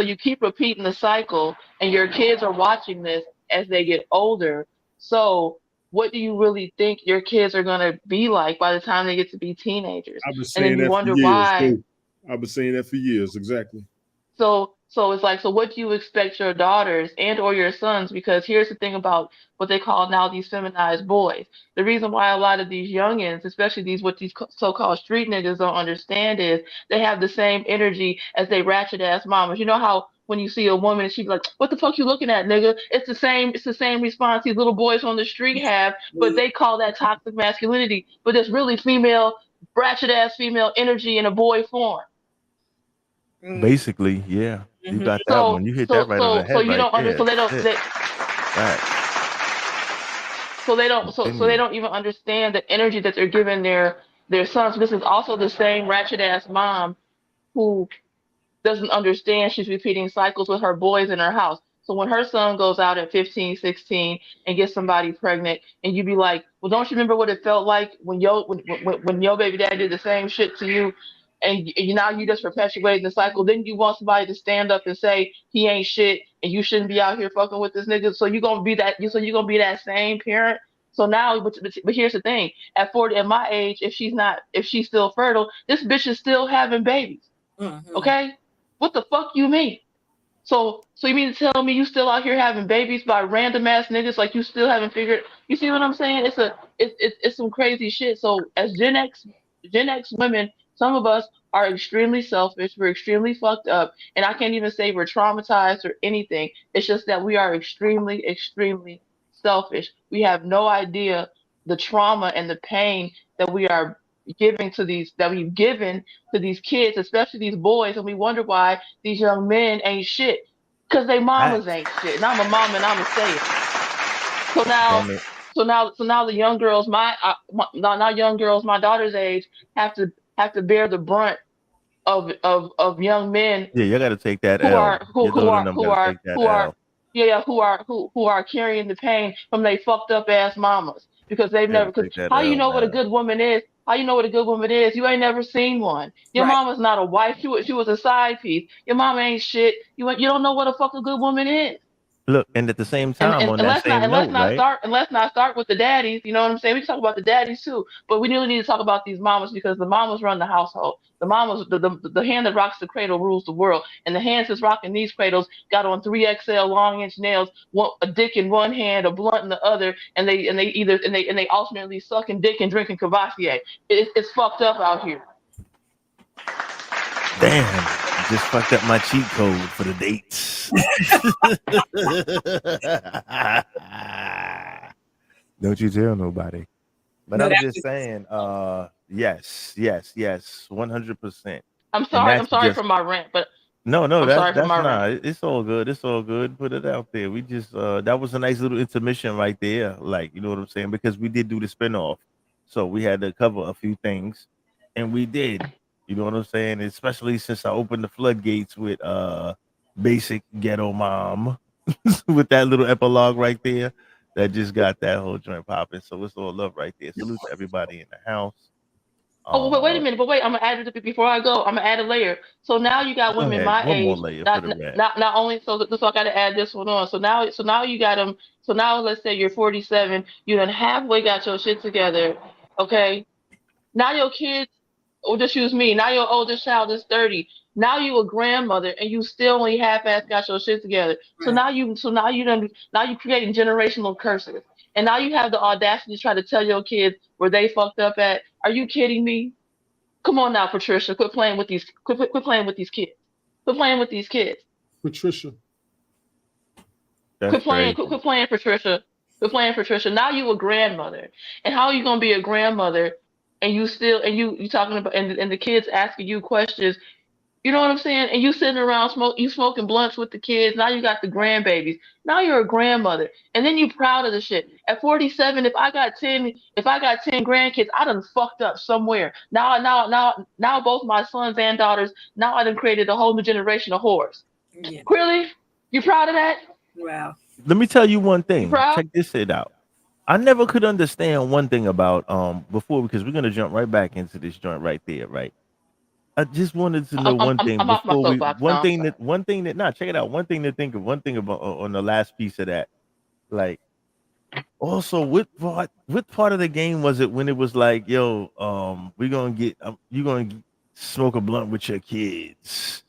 you keep repeating the cycle and your kids are watching this as they get older. So what do you really think your kids are going to be like by the time they get to be teenagers? I've been And then saying you that for wonder years why. too. I've been saying that for years, exactly. So it's like, so what do you expect your daughters and or your sons? Because here's the thing about what they call now these feminized boys. The reason why a lot of these youngins, especially these so-called street niggas don't understand is they have the same energy as they ratchet ass mamas. You know how when you see a woman and she be like, "What the fuck you looking at, nigga?" It's the same response these little boys on the street have, but they call that toxic masculinity. But it's really female, ratchet ass female energy in a boy form. Basically, yeah. You got that one. You hit that right on the So head you right don't there. understand. So they don't. Shit. Facts. So they Continue. don't even understand the energy that they're giving their sons. This is also the same ratchet ass mom who doesn't understand she's repeating cycles with her boys in her house. So when her son goes out at 15, 16 and gets somebody pregnant, and you be like, well, don't you remember what it felt like when your baby dad did the same shit to you, and now you just perpetuating the cycle. Then you want somebody to stand up and say he ain't shit and you shouldn't be out here fucking with this nigga. So you're gonna be that same parent. So now, but here's the thing: at 40, at my age, if she's still fertile, this bitch is still having babies. Okay? What the fuck you mean? So you mean to tell me you still out here having babies by random ass niggas like you still haven't figured? You see what I'm saying? It's some crazy shit. So as Gen X women, some of us are extremely selfish. We're extremely fucked up, and I can't even say we're traumatized or anything. It's just that we are extremely selfish. We have no idea the trauma and the pain that we've given to these kids, especially these boys, and we wonder why these young men ain't shit. Cause they mamas Facts. ain't shit. And I'm a mom and I'ma say it. So now Damn it. so now the young girls now young girls my daughter's age have to bear the brunt of young men Yeah, you gotta take that who L. are who Your who daughter and are them who gotta are take that who are L. yeah who are carrying the pain from they fucked up ass mamas because they've You gotta never because take that how you L, know what a man. good woman is? How you know what a good woman is? You ain't never seen one. Your Right. mama's not a wife. She was a side piece. Your mama ain't shit. You don't know what a fuck a good woman is. Look, and at the same And, time, and, on and that let's not same and let's note, not right? start and let's not start with the daddies. You know what I'm saying? We can talk about the daddies too, but we really need to talk about these mamas because the mamas run the household. The mamas, the hand that rocks the cradle rules the world, and the hands that's rocking these cradles got on 3XL long inch nails, a dick in one hand, a blunt in the other, and they alternately sucking dick and drinking Cavassier. It's fucked up out here. Damn. Just fucked up my cheat code for the dates. Don't you tell nobody. But No, I'm that just was saying, yes, 100%. I'm And sorry. I'm that's sorry just for my rant, but no, I'm sorry for that's my rant. not. It's all good. It's all good. Put it out there. We just that was a nice little intermission right there. Like, you know what I'm saying? Because we did do the spinoff. So we had to cover a few things. And we did. You know what I'm saying? Especially since I opened the floodgates with basic ghetto mom with that little epilogue right there. That just got that whole joint popping. So it's all love right there. Salute to everybody in the house. Oh, but wait a Uh minute. But wait, I'm gonna add it before I go. I'm gonna add a layer. So now you got go women ahead. my One more age. layer for Not the rap. not only so I got to add this one on. So now you got them. So now let's say you're 47. You done halfway got your shit together. Okay. Now your kids, or just use me. Now your oldest child is 30. Now you a grandmother and you still only half-ass got your shit together. So Right. now you creating generational curses. And now you have the audacity to try to tell your kids where they fucked up at. Are you kidding me? Come on now, Patricia. Quit playing with these quit playing with these kids. Quit playing with these kids. Patricia. That's crazy. Quit playing, Patricia. Quit playing, Patricia. Now you a grandmother. And how are you gonna be a grandmother and you talking about and the kids asking you questions, you know what I'm saying? And you sitting around smoking blunts with the kids. Now you got the grandbabies. Now you're a grandmother. And then you proud of the shit. At 47, if I got 10 grandkids, I done fucked up somewhere. Now both my sons and daughters, now I done created a whole new generation of whores. Yeah. Really? You proud of that? Wow. Let me tell you one You thing. proud? Check this shit out. I never could understand one thing about before, because we're gonna jump right back into this joint right there, right? I just wanted to know one thing I'm off my before we soapbox. one Now, thing that nah, check it out. One thing to think of, one thing about on the last piece of that. Like, also, what part of the game was it when it was like, yo, we're gonna get you gonna smoke a blunt with your kids?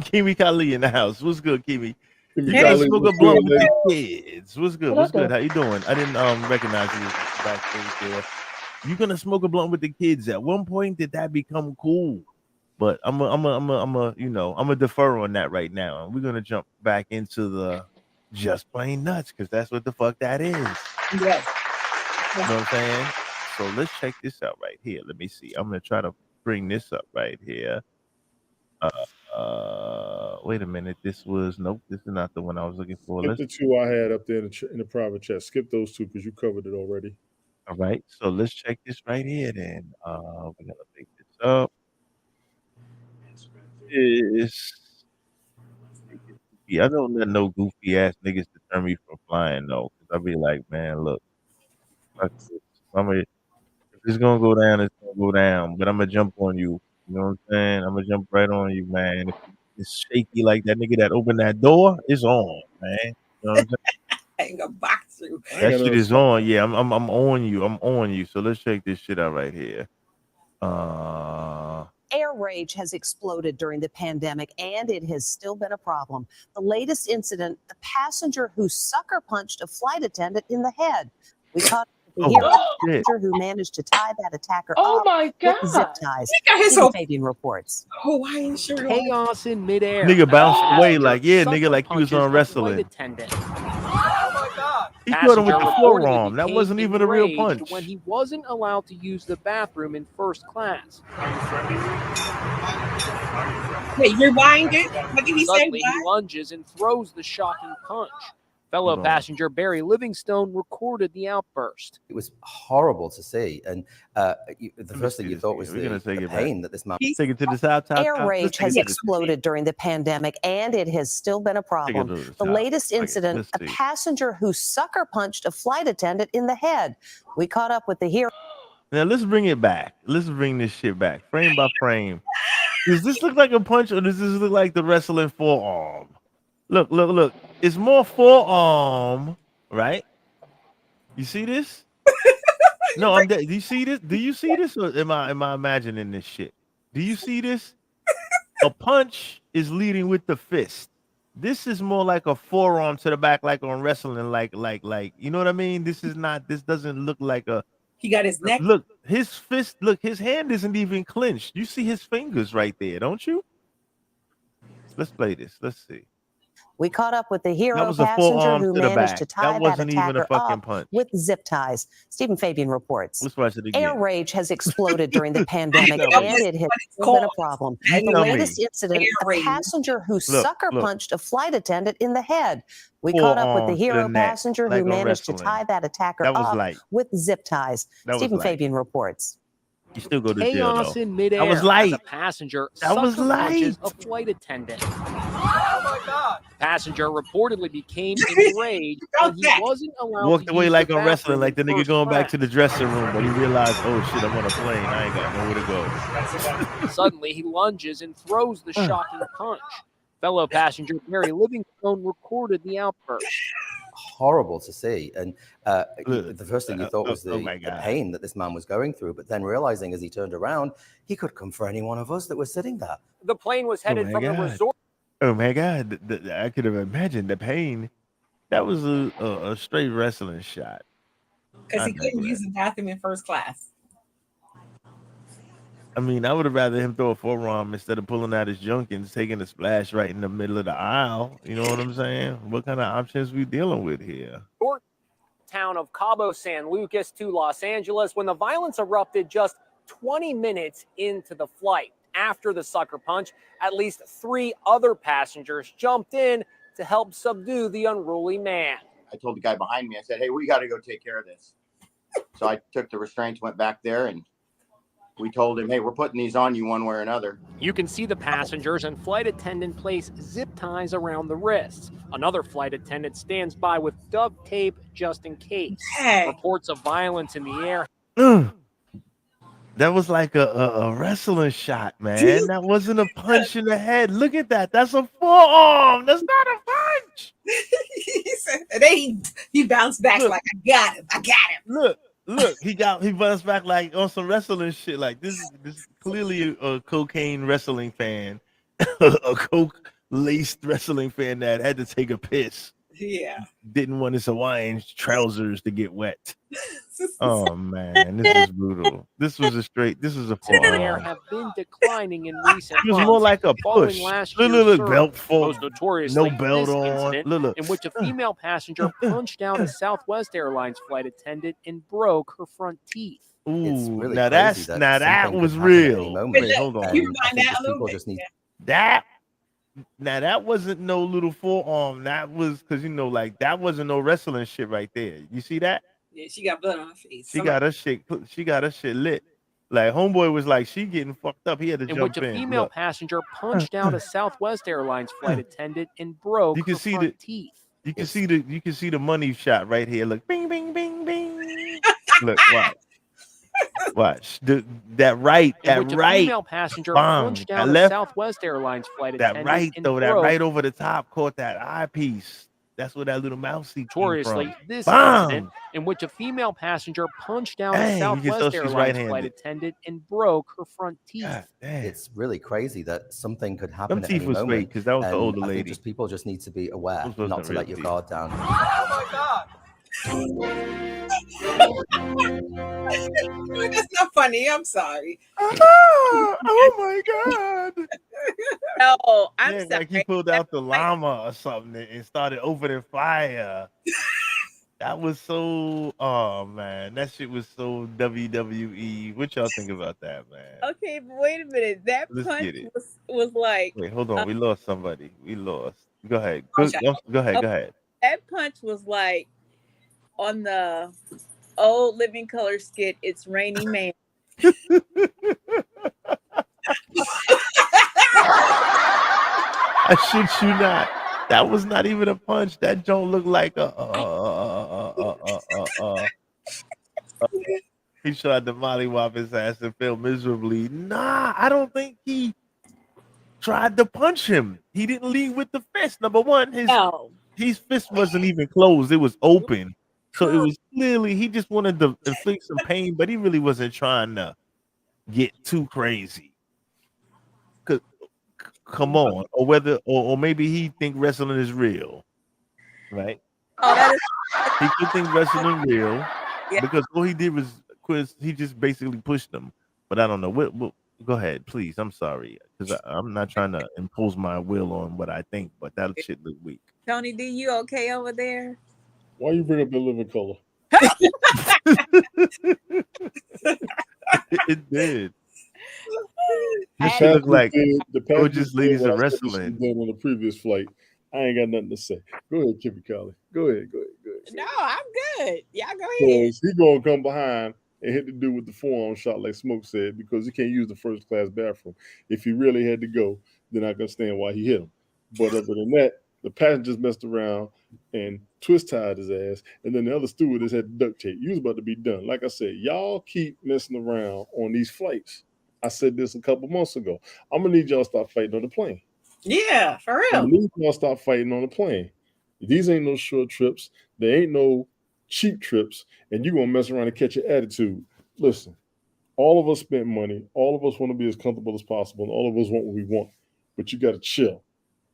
Kimi Kali in the house. What's good, Kimi? You Hey. gotta smoke a blunt with Good, the kids. What's good? What's good? How you doing? I didn't recognize you backstage there. You gonna smoke a blunt with the kids? At one point, did that become cool? But I'm a defer on that right now. And we're gonna jump back into the just plain nuts, because that's what the fuck that is. You Yes. know what I'm saying? So let's check this out right here. Let me see. I'm gonna try to bring this up right here. Wait a minute. This is not the one I was looking for. Skip the two I had up there in the private chat. Skip those two because you covered it already. All right. So let's check this right here then. We're gonna pick this up. I don't let no goofy ass niggas deter me from flying though. Cause I'll be like, man, look, fuck this. If it's gonna go down, it's gonna go down. But I'm gonna jump on you. You know what I'm saying? I'm gonna jump right on you, man. If it's shaky like that nigga that opened that door, it's on, man. You know what I'm saying? I ain't gonna box you. That shit is on. Yeah, I'm on you. I'm on you. So let's check this shit out right here. Air rage has exploded during the pandemic, and it has still been a problem. The latest incident, a passenger who sucker punched a flight attendant in the head. We caught the passenger who managed to tie that attacker up with zip ties. Stephen reports. Hawaiian shirt on. Chaos in midair. Nigga bounced away Passenger like, yeah, nigga, sucker like he was on punches a flight wrestling. attendant. He caught him with Passenger the reportedly forearm. That became wasn't even a real enraged punch. when he wasn't allowed to use the bathroom in first class. Wait, rewind it? What did he say? Suddenly, he lunges and throws the shocking punch. Fellow passenger Barry Livingstone recorded the outburst. It was horrible to see, and the first thing you thought was the pain that this man. Take it to the top. Air rage has exploded during the pandemic, and it has still been a problem. The latest incident, a passenger who sucker punched a flight attendant in the head. We caught up with the hero. Now let's bring it back. Let's bring this shit back, frame by frame. Does this look like a punch, or does this look like the wrestling forearm? Look. It's more forearm, right? You see this? No, I'm dead. Do you see this? Do you see this? Or am I imagining this shit? Do you see this? A punch is leading with the fist. This is more like a forearm to the back, like on wrestling, like you know what I mean? This doesn't look like a. He got his neck. Look, his fist. Look, his hand isn't even clenched. You see his fingers right there, don't you? Let's play this. Let's see. We caught up with the hero That was a passenger forearm who to the managed back. to tie That wasn't even a attacker fucking up punch. with zip ties. Stephen Fabian reports. Let's watch it again. Air rage has exploded during the pandemic, and it has still been a problem. The tell latest me. incident, a passenger who sucker look. punched a flight attendant in the head. We caught up with the Forearm to hero the neck, passenger like who on managed to wrestling. tie that attacker That was up light. with zip ties. That was Stephen light. Fabian reports. You still go to jail Chaos though. in midair. That was as light. a passenger That was sucker punches light. a flight attendant. Oh my God! Passenger reportedly became enraged when he wasn't allowed Walked to away use like the on wrestling, bathroom like the in nigga first going back class. to the dressing room, but he realized, oh shit, I'm on a plane. I ain't got nowhere to go. Suddenly, he lunges and throws the shocking punch. Fellow passenger Barry Livingstone recorded the outburst. horrible to see. And the first thing you thought was the pain that this man was going through, but then realizing as he turned around, he could come for any one of us that was sitting there. The plane was headed from the resort. Oh my God! I could have imagined the pain. That was a straight wrestling shot. Because he couldn't use the bathroom in first class. I mean, I would have rather him throw a forearm instead of pulling out his junk and taking a splash right in the middle of the aisle. You know what I'm saying? What kind of options we dealing with here? Town of Cabo San Lucas to Los Angeles when the violence erupted just 20 minutes into the flight. After the sucker punch, at least 3 other passengers jumped in to help subdue the unruly man. I told the guy behind me, I said, hey, we got to go take care of this. So I took the restraints, went back there, and we told him, hey, we're putting these on you one way or another. You can see the passengers and flight attendant place zip ties around the wrists. Another flight attendant stands by with duct tape just in case. Reports of violence in the air. That was like a wrestling shot, man. That wasn't a punch in the head. Look at that. That's a forearm. That's not a punch. And then he bounced back like, I got him. I got him. Look, he bounced back like on some wrestling shit. Like this is clearly a cocaine wrestling fan, a coke laced wrestling fan that had to take a piss. Yeah. Didn't want his Hawaiian trousers to get wet. Oh man, this is brutal. This was a forearm. Have been declining in recent It was months. more like a Following push. last Look, year's surge, belt full, most notoriously no belt this on. incident Look. in which a female passenger punched down a Southwest Airlines flight attendant and broke her front teeth. Ooh, really now crazy that something was could happen at any real. moment. Wait, hold on. And I think just people just need That wasn't no little forearm. That was because like that wasn't no wrestling shit right there. You see that? Yeah, she got blood on her face. She got her shit lit. Like homeboy was like, she getting fucked up. He had to In jump which a in. female Look. passenger punched down a Southwest Airlines flight attendant and broke You can her see front teeth. You can see the money shot right here. Look, bing, bing, bing, bing. Look, watch. That right In which a female passenger punched that down a left, Southwest Airlines flight that attendant right and though, that broke. right over the top caught that eyepiece. That's where that little mousey came Notoriously, from. this Bam! incident in which a female passenger punched down Dang, a you can Southwest tell she's Airlines right-handed. flight attendant and broke her front teeth. It's really crazy that something could happen Them at teeth any was fake, moment. 'cause that was the And older I think lady. just people just need to be aware Those wasn't not to real let your teeth. guard down. Oh my God. That's not funny. I'm sorry. Oh my God. No, I'm Yeah, sorry. like he pulled out the llama or something and started opening fire. That was so, oh man, that shit was so WWE. What y'all think about that, man? Okay, but wait a minute. That Let's punch get it. was like Wait, hold on. We lost somebody. We lost. Go ahead. Okay. Go ahead. that punch was like on the old Living Color skit, It's Rainy Man. I shit you not. That was not even a punch. That don't look like he tried to mollywop his ass and fell miserably. Nah, I don't think he tried to punch him. He didn't lead with the fist. Number one, his fist wasn't even closed. It was open. So it was clearly he just wanted to inflict some pain, but he really wasn't trying to get too crazy. Come on, or whether, or maybe he think wrestling is real, right? Oh, that is He could think wrestling real Yeah. because all he did was he just basically pushed them. But I don't know. What, go ahead, please. I'm sorry because I'm not trying to impose my will on what I think, but that shit look weak. Tony D, you okay over there? Why you bring up the living color? It did. The This shit look like the passenger gorgeous said ladies what of I said she wrestling. did on the previous flight. I ain't got nothing to say. Go ahead, Kippy Collie. Go ahead. No, I'm good. Y'all go ahead. Because he gonna come behind and hit the dude with the forearm shot, like Smoke said, because he can't use the first class bathroom. If he really had to go, then I can understand why he hit him. But other than that, the passengers messed around and twist tied his ass, and then the other stewardess had duct tape. You was about to be done. Like I said, y'all keep messing around on these flights. I said this a couple months ago. I'm gonna need y'all to stop fighting on the plane. Yeah, for I real. need y'all to stop fighting on the plane. These ain't no short trips. There ain't no cheap trips, and you're gonna mess around and catch your attitude. Listen, all of us spend money. All of us want to be as comfortable as possible, and all of us want what we want. But you got to chill.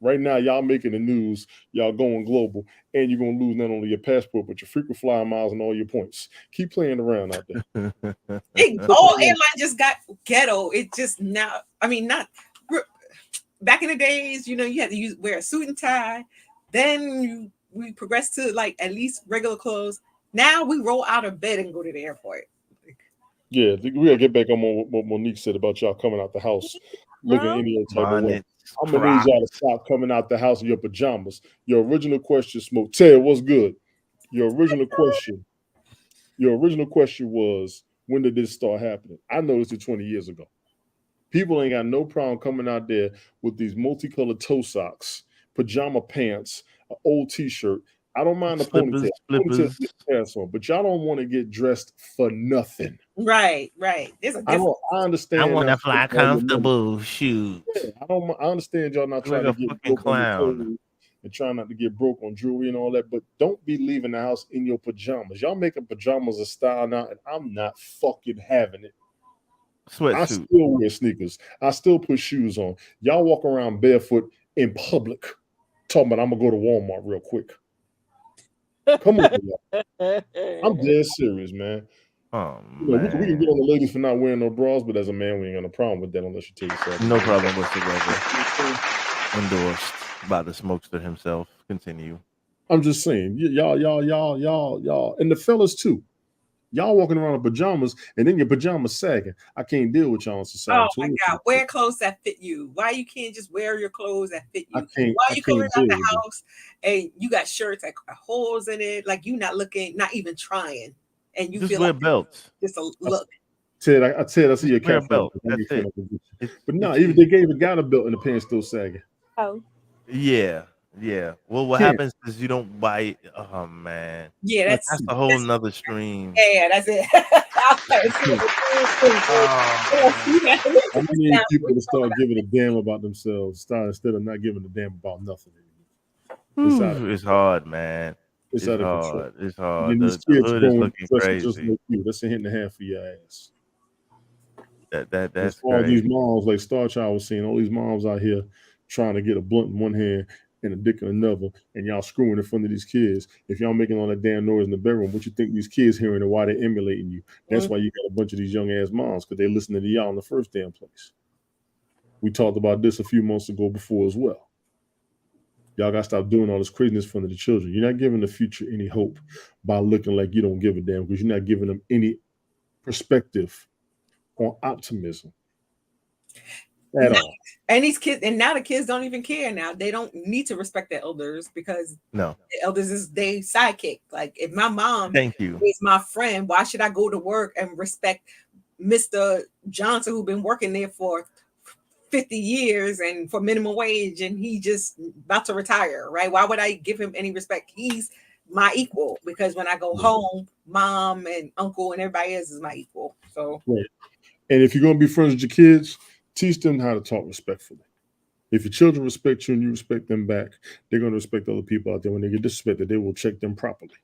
Right now, y'all making the news. Y'all going global, and you're gonna lose not only your passport but your frequent flyer miles and all your points. Keep playing around out there. All airline just got ghetto. It just now. I mean, not back in the days. You know, you had to wear a suit and tie. Then we progressed to like at least regular clothes. Now we roll out of bed and go to the airport. Yeah, we gotta get back on what Monique said about y'all coming out the house looking any other type of way. I'm gonna need y'all to stop coming out the house in your pajamas. Your original question, Smoke. Ted, what's good? Your original question was, when did this start happening? I noticed it 20 years ago. People ain't got no problem coming out there with these multicolored toe socks, pajama pants, an old t-shirt. I don't mind the ponytail. Ponytail get pants on, but y'all don't want to get dressed for nothing. Right. There's a difference. I understand. I want to fly comfortable shoes. Yeah, I understand y'all not trying to get broke on your clothes and trying not to get broke on jewelry and all that, but don't be leaving the house in your pajamas. Y'all making pajamas a style now, and I'm not fucking having it. Sweatsuit. I still wear sneakers. I still put shoes on. Y'all walk around barefoot in public, talking about I'm gonna go to Walmart real quick. Come on, y'all. I'm dead serious, man. Oh, you know, we can get on the ladies for not wearing no bras, but as a man, we ain't got a problem with that unless you take yourself. No problem whatsoever. Endorsed by the smokester himself. Continue. I'm just saying, y'all, and the fellas too. Y'all walking around in pajamas and then your pajamas sagging. I can't deal with y'all in society. Oh my God, wear clothes that fit you. Why you can't just wear your clothes that fit you? Why you coming out the house and you got shirts that got holes in it, like you not looking, not even trying, and you just feel wear like belts. Just a look. Ted, I see your wear cap. Belt. That's it. But no, even they gave a guy a belt and the pants still sagging. Oh. Yeah. Well, what happens is you don't buy it. Oh man. Yeah, that's a whole nother stream. Yeah, that's it. I need people to start giving a damn about themselves, instead of not giving a damn about nothing. It's hard, man. It's out of control. It's hard. And these The kids hood is growing looking just crazy. like you. That's a hint and a half for your ass. That's all crazy. these moms, like Star Child was saying, all these moms out here trying to get a blunt in one hand and a dick in another, and y'all screwing in front of these kids. If y'all making all that damn noise in the bedroom, what you think these kids hearing and why they're emulating you? That's why you got a bunch of these young ass moms, because they listening to y'all in the first damn place. We talked about this a few months ago before as well. Y'all got to stop doing all this craziness in front of the children. You're not giving the future any hope by looking like you don't give a damn, because you're not giving them any perspective on optimism at all. And these kids, and now the kids don't even care. Now they don't need to respect their elders because the elders is their sidekick. Like if my mom is my friend, why should I go to work and respect Mr. Johnson, who's been working there for 50 years and for minimum wage, and he just about to retire, right? Why would I give him any respect? He's my equal, because when I go home, mom and uncle and everybody else is my equal. So right. And if you're going to be friends with your kids, teach them how to talk respectfully. If your children respect you and you respect them back, they're going to respect other people out there. When they get disrespected, they will check them properly.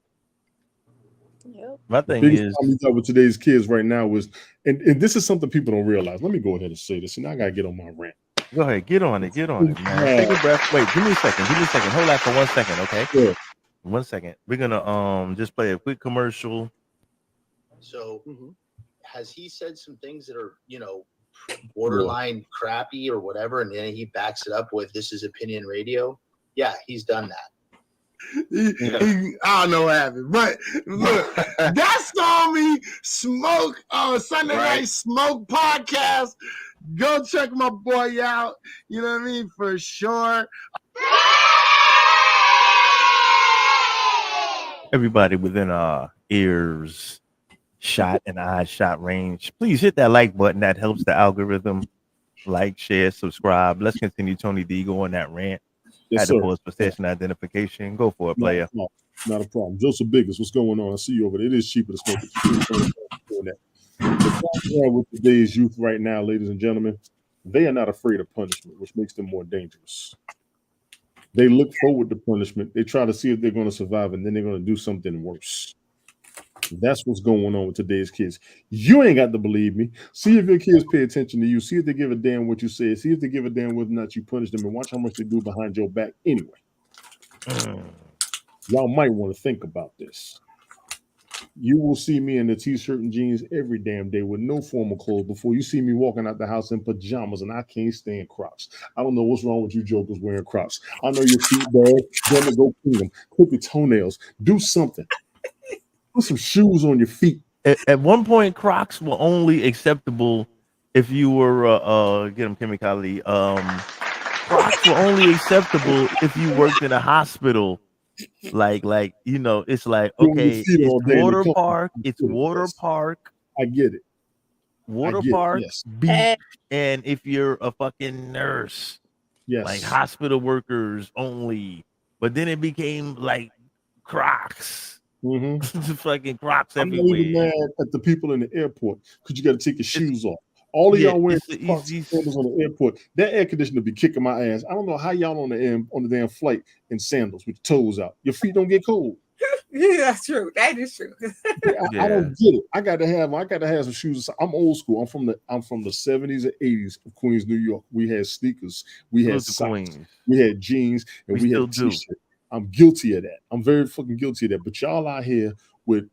Yep. My thing biggest is, problem with today's kids right now is, and this is something people don't realize. Let me go ahead and say this, and I got to get on my rant. Go ahead, get on it, man. Take a breath. Wait, give me a second. Hold that for 1 second, okay? Yeah. 1 second. We're gonna just play a quick commercial. So has he said some things that are, borderline crappy or whatever, and then he backs it up with this is opinion radio? Yeah, he's done that. I don't know what happened, but look, that's on me. Smoke Sunday Night Smoke podcast. Go check my boy out. You know what I mean? For sure. Everybody within our ears shot and eye shot range, please hit that like button. That helps the algorithm. Like, share, subscribe. Let's continue. Tony D, go on that rant. Yes, Had to sir. pause for station identification. Go for it, player. Not a problem. Joseph Biggers, what's going on? I see you over there. It is cheaper to smoke it. The problem with today's youth right now, ladies and gentlemen, they are not afraid of punishment, which makes them more dangerous. They look forward to punishment. They try to see if they're going to survive, and then they're going to do something worse. That's what's going on with today's kids. You ain't got to believe me. See if your kids pay attention to you. See if they give a damn what you say. See if they give a damn whether or not you punish them, and watch how much they do behind your back anyway. Y'all might want to think about this. You will see me in the t-shirt and jeans every damn day with no formal clothes before you see me walking out the house in pajamas, and I can't stand Crocs. I don't know what's wrong with you jokers wearing Crocs. I know your feet bad. Damn it, go clean them. Clip your toenails. Do something. Put some shoes on your feet. At one point, Crocs were only acceptable if you were get them chemically. Crocs were only acceptable if you worked in a hospital. Like you know, it's like Doing your okay, feet all it's day and they water come- park. It's water Yes. park. I get it. Water get it, park, yes. beach, and if you're a fucking nurse, like Yes. hospital workers only. But then it became like Crocs, fucking Crocs I'm not even everywhere. mad at the people in the airport because you got to take your shoes off. All of yeah, y'all wearing it's the Crocs and easiest- sandals on the airport. That air conditioner be kicking my ass. I don't know how y'all on the damn flight in sandals with your toes out. Your feet don't get cold. Yeah, that's true. That is true. I don't get it. I got to have some shoes. I'm old school. I'm from the 70s and 80s of Queens, New York. We had sneakers, we had Salute to socks, Queens. we had jeans, and We we still had do. t-shirt. I'm guilty of that. I'm very fucking guilty of that. But y'all out here with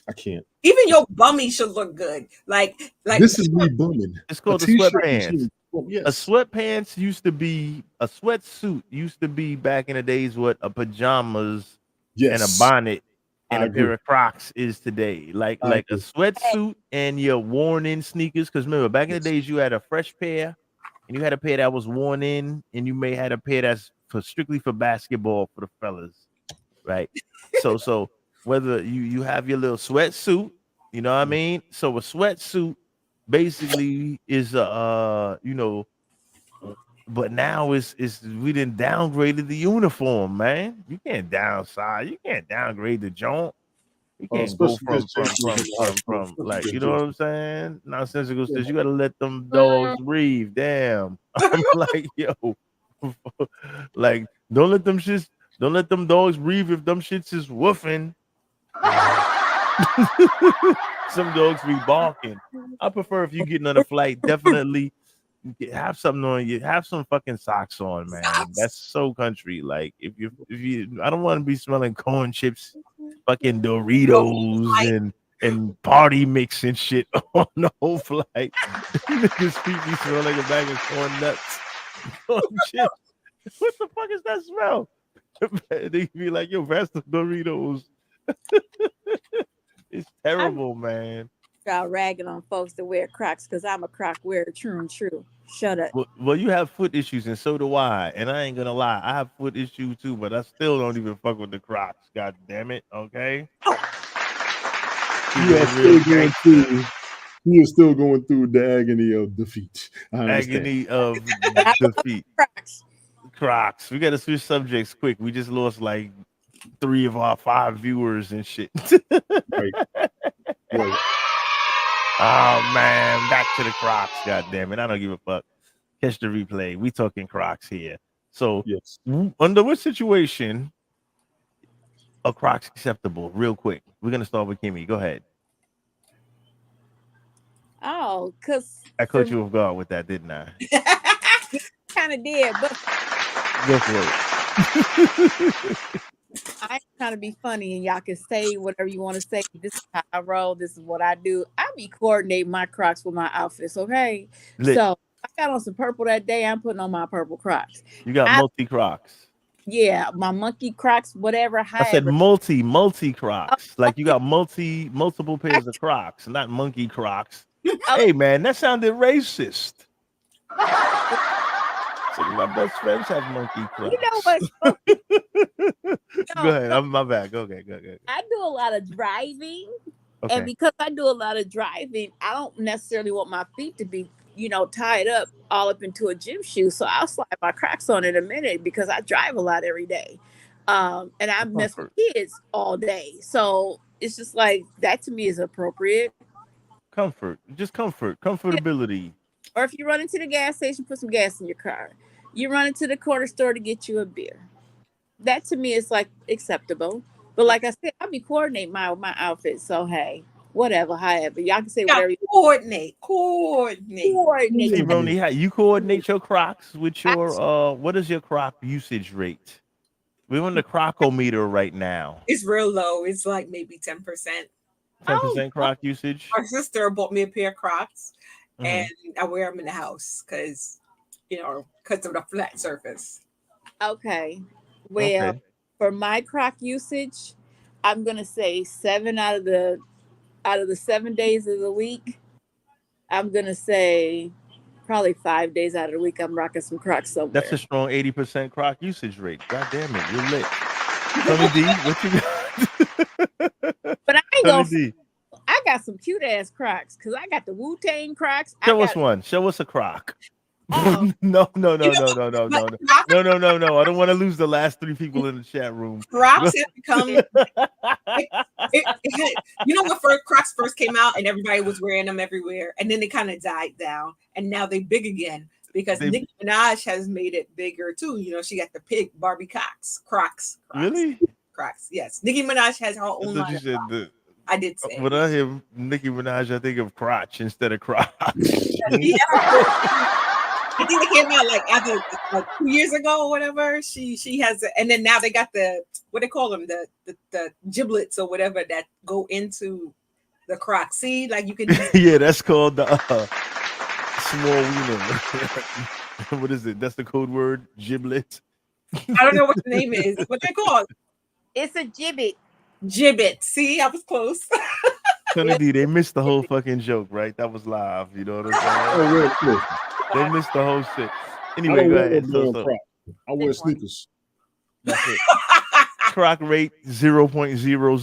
I can't. Even your bummy should look good. Like This is me bumming. It's called A the t-shirt and sweatpants. jeans. Well, yes. A sweatpants used to be a sweatsuit. Used to be back in the days what a pajamas and a Yes. bonnet and I a pair agree. of Crocs is today. Like I a agree. sweatsuit and your worn in sneakers. Because remember, back in the days, you had a fresh pair and you had a pair that was worn in, and you may had a pair that's strictly for basketball for the fellas, right? So whether you have your little sweatsuit, you know what I mean. So a sweatsuit basically is you know, but now it's we didn't downgraded the uniform, man. You can't downsize. You can't downgrade the joint. You can't go Especially this like you know what I'm saying? Nonsensical Yeah. stuff. You gotta let them dogs breathe. Damn. I'm like, yo, like don't let them dogs breathe if them shits is woofing. Some dogs be barking. I prefer if you getting on a flight, definitely have something on you. Have some fucking socks on, man. That's so country. Like if you, I don't want to be smelling corn chips, fucking Doritos and party mix and shit on the whole flight. Niggas feet be smelling like a bag of corn nuts, corn chips. What the fuck is that smell? They be like, yo, pass the Doritos. It's terrible, man. Y'all ragging on folks that wear Crocs because I'm a Croc wearer, true and true. Shut up. Well, you have foot issues, and so do I. And I ain't gonna lie, I have foot issues too, but I still don't even fuck with the Crocs. God damn it. Okay. He is still going through the agony of defeat. I understand. Agony of defeat. Crocs. We gotta switch subjects quick. We just lost like 3 of our 5 viewers and shit. Right. Oh man, back to the Crocs. God damn it. I don't give a fuck. Catch the replay. We talking Crocs here. So yes. Under what situation are Crocs acceptable? Real quick. We're gonna start with Kimmy. Go ahead. Oh, because I caught you off guard with that, didn't I? kind of did, but Go for it. I ain't trying to be funny, and y'all can say whatever you want to say. This is how I roll. This is what I do. I be coordinating my Crocs with my outfits, okay? Lit. So I got on some purple that day. I'm putting on my purple Crocs. You got multi Crocs. Yeah, my monkey Crocs, whatever. I said multi Crocs. Like you got multiple pairs of Crocs, not monkey Crocs. Hey man, that sounded racist. So my best friends have monkey Crocs. You know what? Go ahead. I'm my bad. Go ahead. I do a lot of driving. Okay. And because I do a lot of driving, I don't necessarily want my feet to be, tied up all up into a gym shoe. So I'll slide my Crocs on in a minute because I drive a lot every day. And I mess with kids all day. So it's just like that to me is appropriate. Comfort. Just comfort. Comfortability. Or if you run into the gas station, put some gas in your car. You run into the corner store to get you a beer. That to me is like acceptable. But like I said, I'll be coordinating my outfit. So hey, whatever, however. Y'all can say Yeah, whatever you coordinate. coordinate. See, Roni, how you coordinate your Crocs with I, your what is your Croc usage rate? We're on the Crocometer right now. It's real low. It's like maybe 10%. 10% Croc usage. Our sister bought me a pair of Crocs, and Mhm. I wear them in the house because of the flat surface. okay. Well, Okay. for my Croc usage, I'm gonna say 7 out of the 7 days of the week. I'm gonna say probably 5 days out of the week I'm rocking some Crocs That's somewhere. a strong 80% Croc usage rate. God damn it, you're lit. Tony D, what you got? But I ain't Tony gonna. D, I got some cute ass Crocs because I got the Wu Tang Crocs. I show us got one. Show us a Croc. uh No. You know, but I don't want to lose the last 3 people in the chat room. Crocs have become. When first Crocs first came out and everybody was wearing them everywhere, and then they kind of died down, and now they big again because They- Nicki Minaj has made it bigger too. She got the pig Barbie Crocs. Really? Crocs. Yes, Nicki Minaj has her I own thought line you of said Crocs. the. I did say. When I hear Nicki Minaj, I think of crotch instead of Crocs. Yeah. I think they came out like after 2 years ago or whatever. She has, and then now they got the what they call them the giblets or whatever that go into the Crocs. See, like you can. Yeah, that's called the small wiener. What is it? That's the code word, giblet. I don't know what the name is. What they called? it's a gibbet. Gibbet. See, I was close. Tony D, they missed the whole fucking joke, right? That was live. You know what I'm saying? Oh, real quick. They missed the whole shit. I Anyway, don't go wear ahead. no So Crocs. I wear sneakers. that's it. Croc rate 0.000. Zero,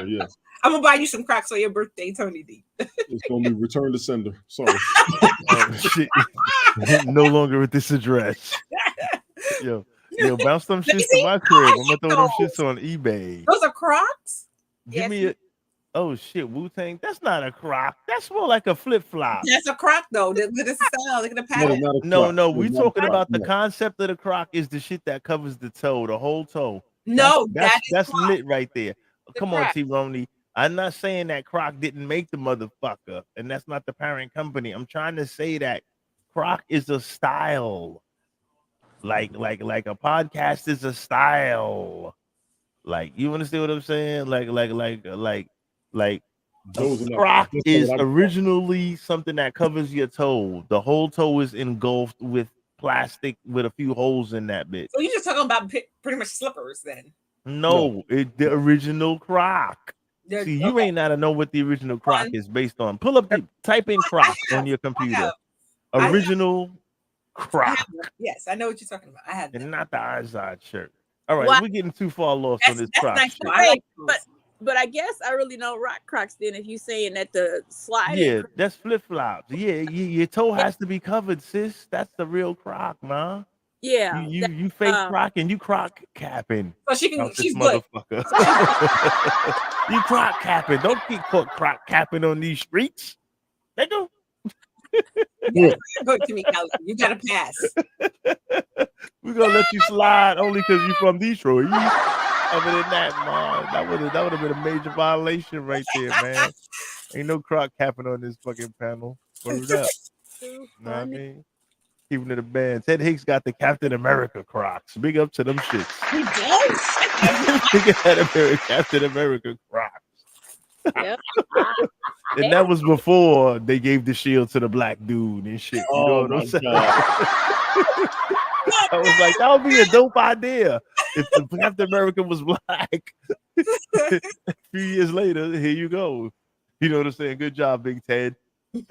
yes. I'm gonna buy you some Crocs for your birthday, Tony D. It's gonna be return to sender. Sorry. Oh shit. No longer at this address. Yo, bounce them shits to my crib. I'm gonna throw them shits on eBay. Those are Crocs. Give me a. Oh shit, Wu-Tang. That's not a Croc. That's more like a flip flop. That's a Croc though. Look at the style. Look at the pattern. No. We talking about the concept of the Croc is the shit that covers the toe, the whole toe. No, that's lit right there. Come on, Croc. T. Romney. I'm not saying that Croc didn't make the motherfucker, and that's not the parent company. I'm trying to say that Croc is a style, like a podcast is a style. Like, you understand what I'm saying? Like Those are a not- Croc that's not is what I- originally something that covers your toe. The whole toe is engulfed with plastic with a few holes in that bit. So you're just talking about pretty much slippers then. No, the original Croc. Yeah, See, you ain't gotta know what the original Croc is based on. Type in Croc on your computer. I have. Original Croc, Yes, I know what you're talking about. I have. and not the Izod shirt. All right, Why- we're getting too far lost on this That's Croc nice. shit. I like those. But I guess I really don't rock Crocs then if you saying that the sliding. Yeah, that's flip flops. Yeah, your toe has to be covered, sis. That's the real Croc, man. Yeah. You fake Croc and you Croc capping. So she can. Out this She's good. motherfucker. You Croc capping. Don't get caught Croc capping on these streets. They do. You're good to me, Kelly. You got to pass. We're gonna let you slide only because you're from Detroit. Other than that, man, that would have been a major violation right there, man. Ain't no Croc capping on this fucking panel. Word up. Know what I mean? Keeping it a band. Ted Hicks got the Captain America Crocs. Big up to them shits. He does. Nigga had Captain America Crocs. Yep. And that was before they gave the shield to the black dude and shit. You know what I'm saying? I was like, that would be a dope idea if the Captain America was black. A few years later, here you go. You know what I'm saying? Good job, Big Ted. You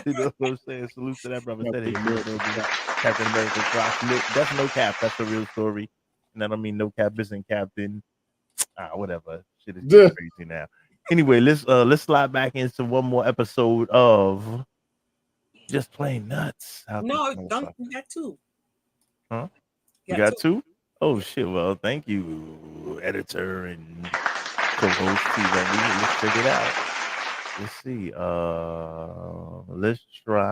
know what I'm saying? Salute to that brother. Captain America Crocs. That's no cap. That's the real story. And I don't mean no cap isn't captain. Whatever. Shit is crazy now. Anyway, let's slide back into one more episode of Just Plain Nuts. No, don't. You got two. Huh? You got two? Oh shit! Well, thank you, editor and co-host. Let's check it out. Let's see. Let's try.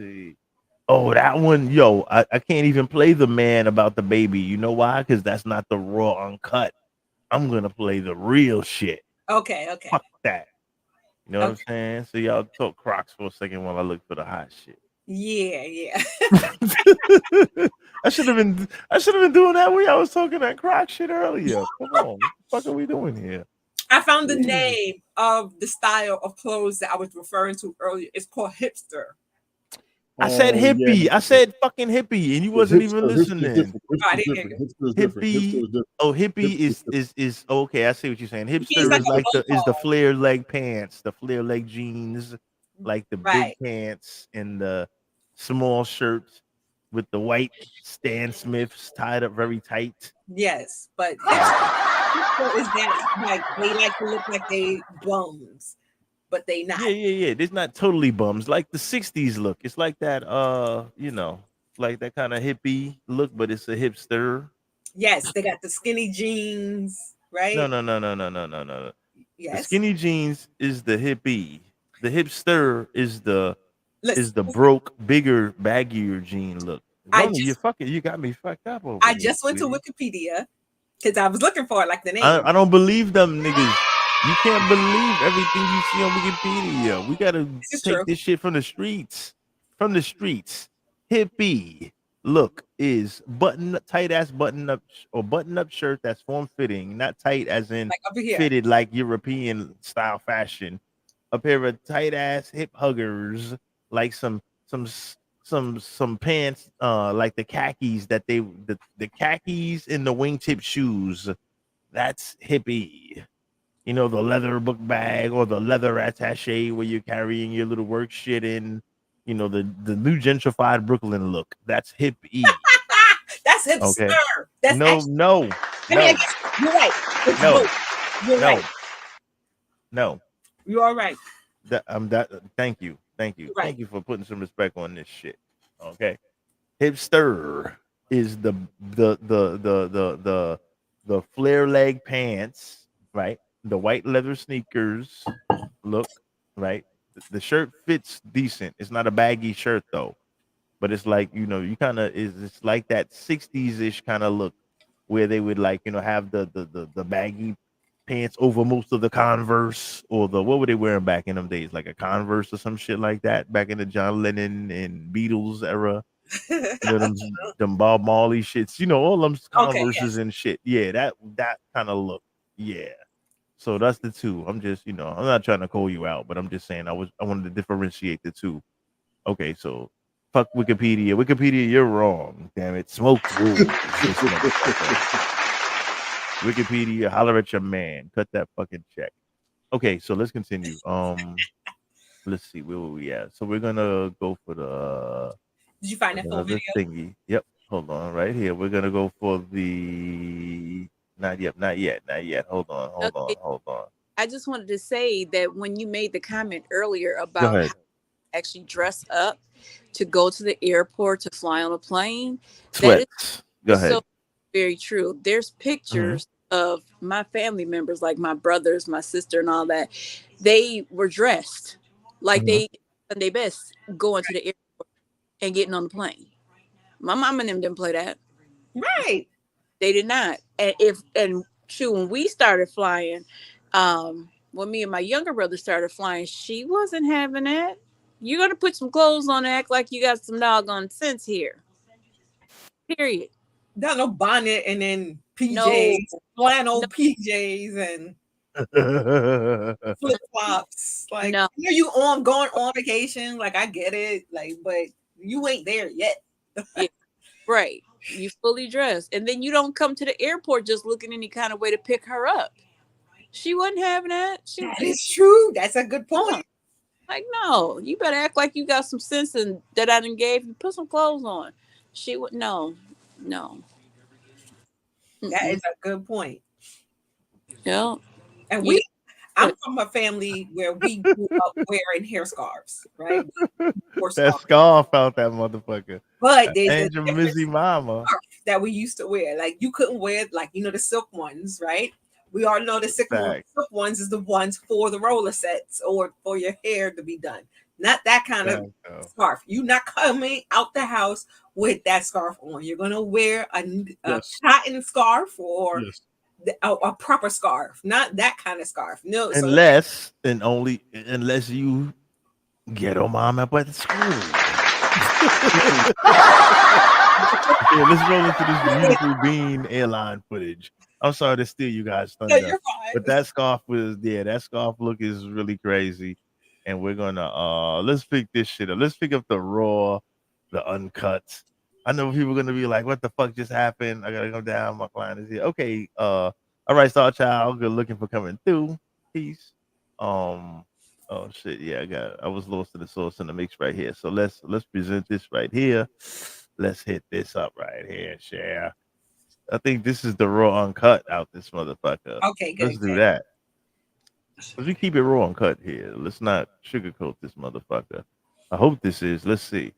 see. Oh, that one, yo, I can't even play the man about the baby. You know why? Because that's not the raw uncut. I'm gonna play the real shit. Okay. Fuck that. You know what I'm Okay. saying? So y'all talk Crocs for a second while I look for the hot shit. Yeah. I should have been doing that when I was talking that Croc shit earlier. Come on, what the fuck are we doing here? I found the Jesus. name of the style of clothes that I was referring to earlier. It's called hipster. I said hippie. Yeah. I said fucking hippie, and you wasn't even Hipster is listening. different. Oh, I Hipster is didn't hear different. you. Hipster is different. Hipster Hippie. is different. Oh, hippie Hipster is different. is okay. I see what you're saying. It's Hipster like is a like the robot. flare leg pants, the flare leg jeans, like the Right. big pants and the small shirts with the white Stan Smiths tied up very tight. Yes, but hipster is that like they like to look like they bums, but they not. Yeah. There's not totally bums like the '60s look. It's like that, like that kind of hippie look, but it's a hipster. Yes, they got the skinny jeans, No. right? The Yes. skinny jeans is the hippie. The hipster is the Listen, broke, bigger, baggier jean look. I Ronnie, just you got me fucked up over I here, just went to sweetie. Wikipedia because I was looking for it, like the name. I don't believe them niggas. You can't believe everything you see on Wikipedia. We gotta This is take true. this shit from the streets. From the streets. Hippie look is tight ass button up or button up shirt that's form fitting, not tight as in Like over here. fitted like European style fashion. A pair of tight ass hip huggers, like some pants, like the khakis that the khakis and the wingtip shoes. That's hippie. You know, the leather book bag or the leather attache where you're carrying your little work shit in. You know, the new gentrified Brooklyn look. That's hippie. That's hipster. Okay. That's No. actually. I mean, I guess you're right. It's No. both. You're right. No. You are right. Thank you. Right. Thank you for putting some respect on this shit. Okay. Hipster is the flare leg pants, right? The white leather sneakers look, right? The shirt fits decent. It's not a baggy shirt though, but it's like, you know, you kind of it's like that 60s ish kind of look where they would like, you know, have the baggy pants over most of the Converse or what were they wearing back in them days? Like a Converse or some shit like that back in the John Lennon and Beatles era. You know, them Bob Marley shits, you know, all them Okay, Converses and shit. Yeah, that kind of look. Yeah. So that's the two. I'm just, you know, I'm not trying to call you out, but I'm just saying I wanted to differentiate the two. Okay, so fuck Wikipedia. Wikipedia, you're wrong. Damn it. Smoke rules. This motherfucker. Wikipedia, holler at your man. Cut that fucking check. Okay, so let's continue. Let's see where were we at. So we're gonna go for the Did you find that full another video? thingy. Yep. Hold on, right here. We're gonna go for the not yet. Hold on. I just wanted to say that when you made the comment earlier Go about ahead. how to actually dress up to go to the airport to fly on a plane, that Sweats. Go is ahead. so very true. There's pictures of my family members, like my brothers, my sister, and all that. They were dressed like they Sunday best going to the airport and getting on the plane. My mom and them didn't play that. Right. They did not. When we started flying, when me and my younger brother started flying, she wasn't having that. You got to put some clothes on and act like you got some doggone sense here. Period. No bonnet and then PJs, No. flannel PJs and flip flops. Like, No. you know, you going on vacation. Like, I get it. Like, but you ain't there yet. Yeah, right. You fully dressed, and then you don't come to the airport just looking any kind of way to pick her up. She wasn't having that. That is true. That's a good point. Like, no, you better act like you got some sense and that I done gave you. Put some clothes on. She would no. That is a good point. Yeah. And I'm from a family where we grew up wearing hair scarves, right? That scarf out that motherfucker. But there's a Angel different Missy Mama. scarf that we used to wear. Like, you couldn't wear, like, you know, the silk ones, right? We all know the silk ones is the ones for the roller sets or for your hair to be done. not that kind of scarf. You're not coming out the house with that scarf on. You're gonna wear a cotton scarf or a proper scarf, not that kind of scarf. No, unless you get on mom up at the school. Yeah, let's roll into this beautiful Bean airline footage. I'm sorry to steal you guys' thunder, you're fine. but that scarf look is really crazy. And we're gonna let's pick this shit up. Let's pick up the raw, the uncut. I know people are gonna be like, "What the fuck just happened?" I gotta go down. My client is here. Okay, all right, Star Child. Good looking for coming through. Peace. Oh shit, yeah, I was lost in the source in the mix right here. So let's present this right here. Let's hit this up right here, share. I think this is the raw uncut out this motherfucker. Okay, good. Let's do that. Let's we keep it raw uncut here. Let's not sugarcoat this motherfucker. I hope this is. Let's see.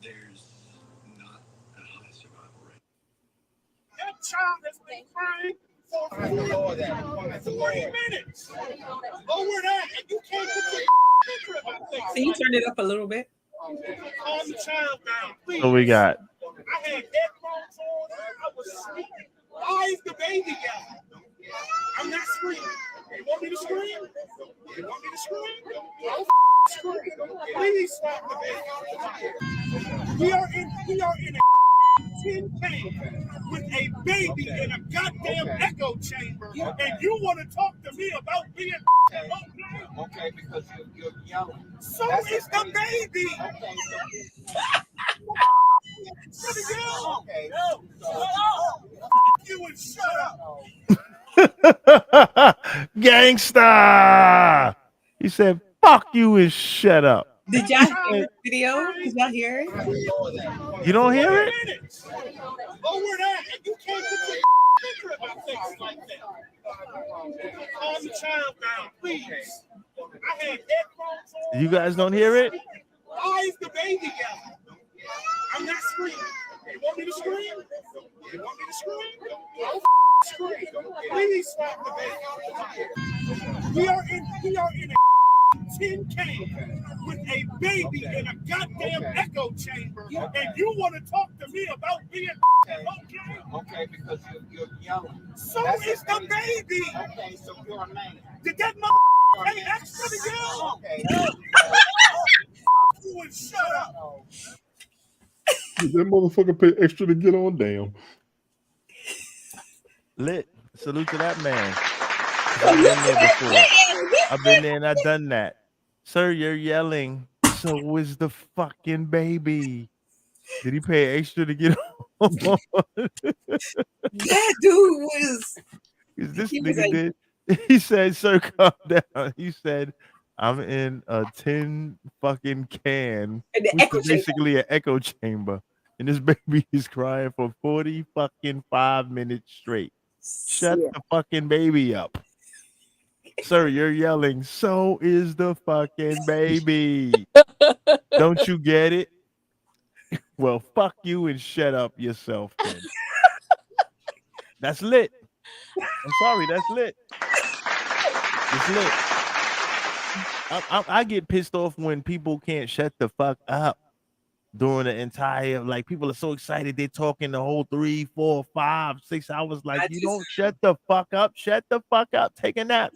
There's not a high survival rate. That child has been crying for 40 minutes. Over that, and you can't put your picture about things. Can you turn it up a little bit? Calm the child down, please. So we got. I had headphones on. I was sleeping. Why is the baby down? I'm not screaming. You want me to scream? You want me to scream? Don't scream. Please stop the baby. We are in a tin can with a baby in a goddamn echo chamber, and you want to talk to me about being okay because you're yelling. So is the baby. Okay. You would shut up. Gangsta. He said, "Fuck you and shut up." Did y'all hear the video? Did y'all hear it? You don't hear it? Over that, and you can't put your picture about things like that. Calm the child down, please. I had headphones on. You guys don't hear it? Why is the baby down? I'm not screaming. You want me to scream? You want me to scream? Don't scream. Please stop the baby. We are in a tin can with a baby in a goddamn echo chamber, and you want to talk to me about being okay because you're yelling. So is the baby. Okay, so you're a man. Did that mother pay extra to yell? Okay. You would shut up. Did that motherfucker pay extra to get on down? Lit. Salute to that man. I've been there before. I've been there and I've done that. Sir, you're yelling. So is the fucking baby. Did he pay extra to get on? That dude was. This nigga did. He said, "Sir, calm down." He said, "I'm in a tin fucking can, which is basically an echo chamber, and this baby is crying for 40 fucking 5 minutes straight. Shut the fucking baby up." Sir, you're yelling. So is the fucking baby. Don't you get it? Well, fuck you and shut up yourself then. That's lit. I'm sorry, that's lit. It's lit. I get pissed off when people can't shut the fuck up during the entire, like, people are so excited they're talking the whole 3, 4, 5, 6 hours. Like, you don't shut the fuck up. Shut the fuck up. Take a nap.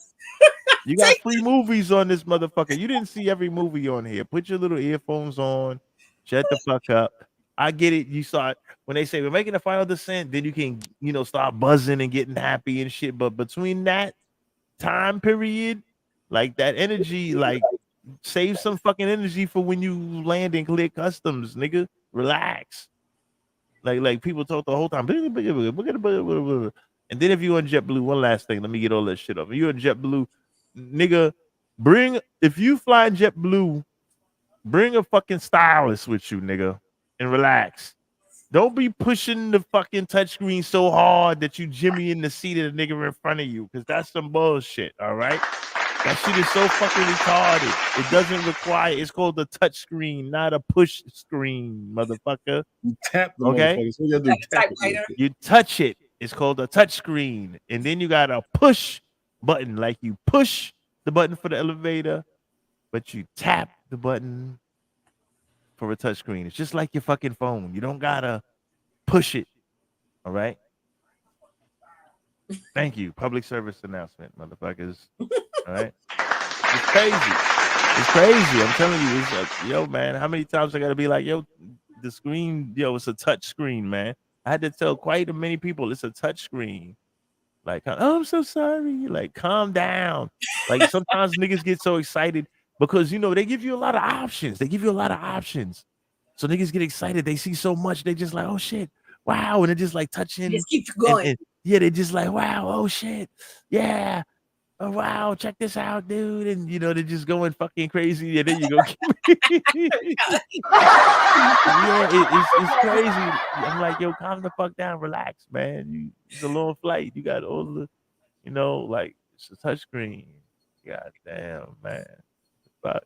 You got free movies on this motherfucker. You didn't see every movie on here. Put your little earphones on. Shut the fuck up. I get it. You saw it when they say we're making the final descent, then you can, start buzzing and getting happy and shit. But between that time period, like that energy, like save some fucking energy for when you land and clear customs, nigga. Relax. Like people talk the whole time. And then if you on JetBlue, one last thing, let me get all that shit off. If you on JetBlue, nigga, if you fly JetBlue, bring a fucking stylist with you, nigga, and relax. Don't be pushing the fucking touchscreen so hard that you jimmy in the seat of the nigga in front of you, because that's some bullshit, all right? That shit is so fucking retarded. It doesn't require. It's called the touch screen, not a push screen, motherfucker. You tap the Okay, motherfucker. So you gotta do tap it. you touch it. It's called a touch screen, and then you got a push button, like you push the button for the elevator, but you tap the button for a touch screen. It's just like your fucking phone. You don't gotta push it. All right. Thank you. Public service announcement, motherfuckers. All right. It's crazy. It's crazy. I'm telling you, it's yo, man. How many times I gotta be like, yo, the screen, yo, it's a touch screen, man. I had to tell quite a many people it's a touch screen. Like, oh, I'm so sorry. Like, calm down. Like, sometimes niggas get so excited because they give you a lot of options. They give you a lot of options. So niggas get excited. They see so much. They just like, oh shit, wow, and they just like touching. Just keep going. And yeah, they just like, wow, oh shit, yeah. Oh wow, check this out, dude. And they're just going fucking crazy. And then you go, yeah, it's crazy. I'm like, yo, calm the fuck down, relax, man. It's a long flight. You got all the, like it's a touchscreen. God damn, man. But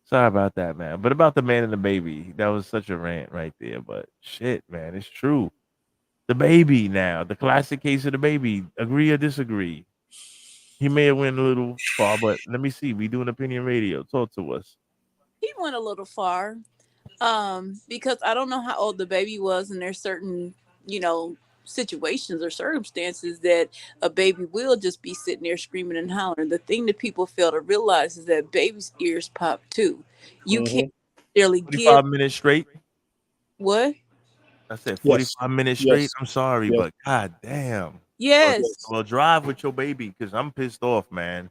sorry about that, man. But about the man and the baby, that was such a rant right there. But shit, man, it's true. The baby now, the classic case of the baby. Agree or disagree? He may have went a little far, but let me see. We doing opinion radio. Talk to us. He went a little far, because I don't know how old the baby was, and there's certain, situations or circumstances that a baby will just be sitting there screaming and hollering. The thing that people fail to realize is that babies' ears pop too. You can't really 45 minutes straight. What? I said 45 minutes straight. I'm sorry, but god damn. Yes. Well, drive with your baby because I'm pissed off, man.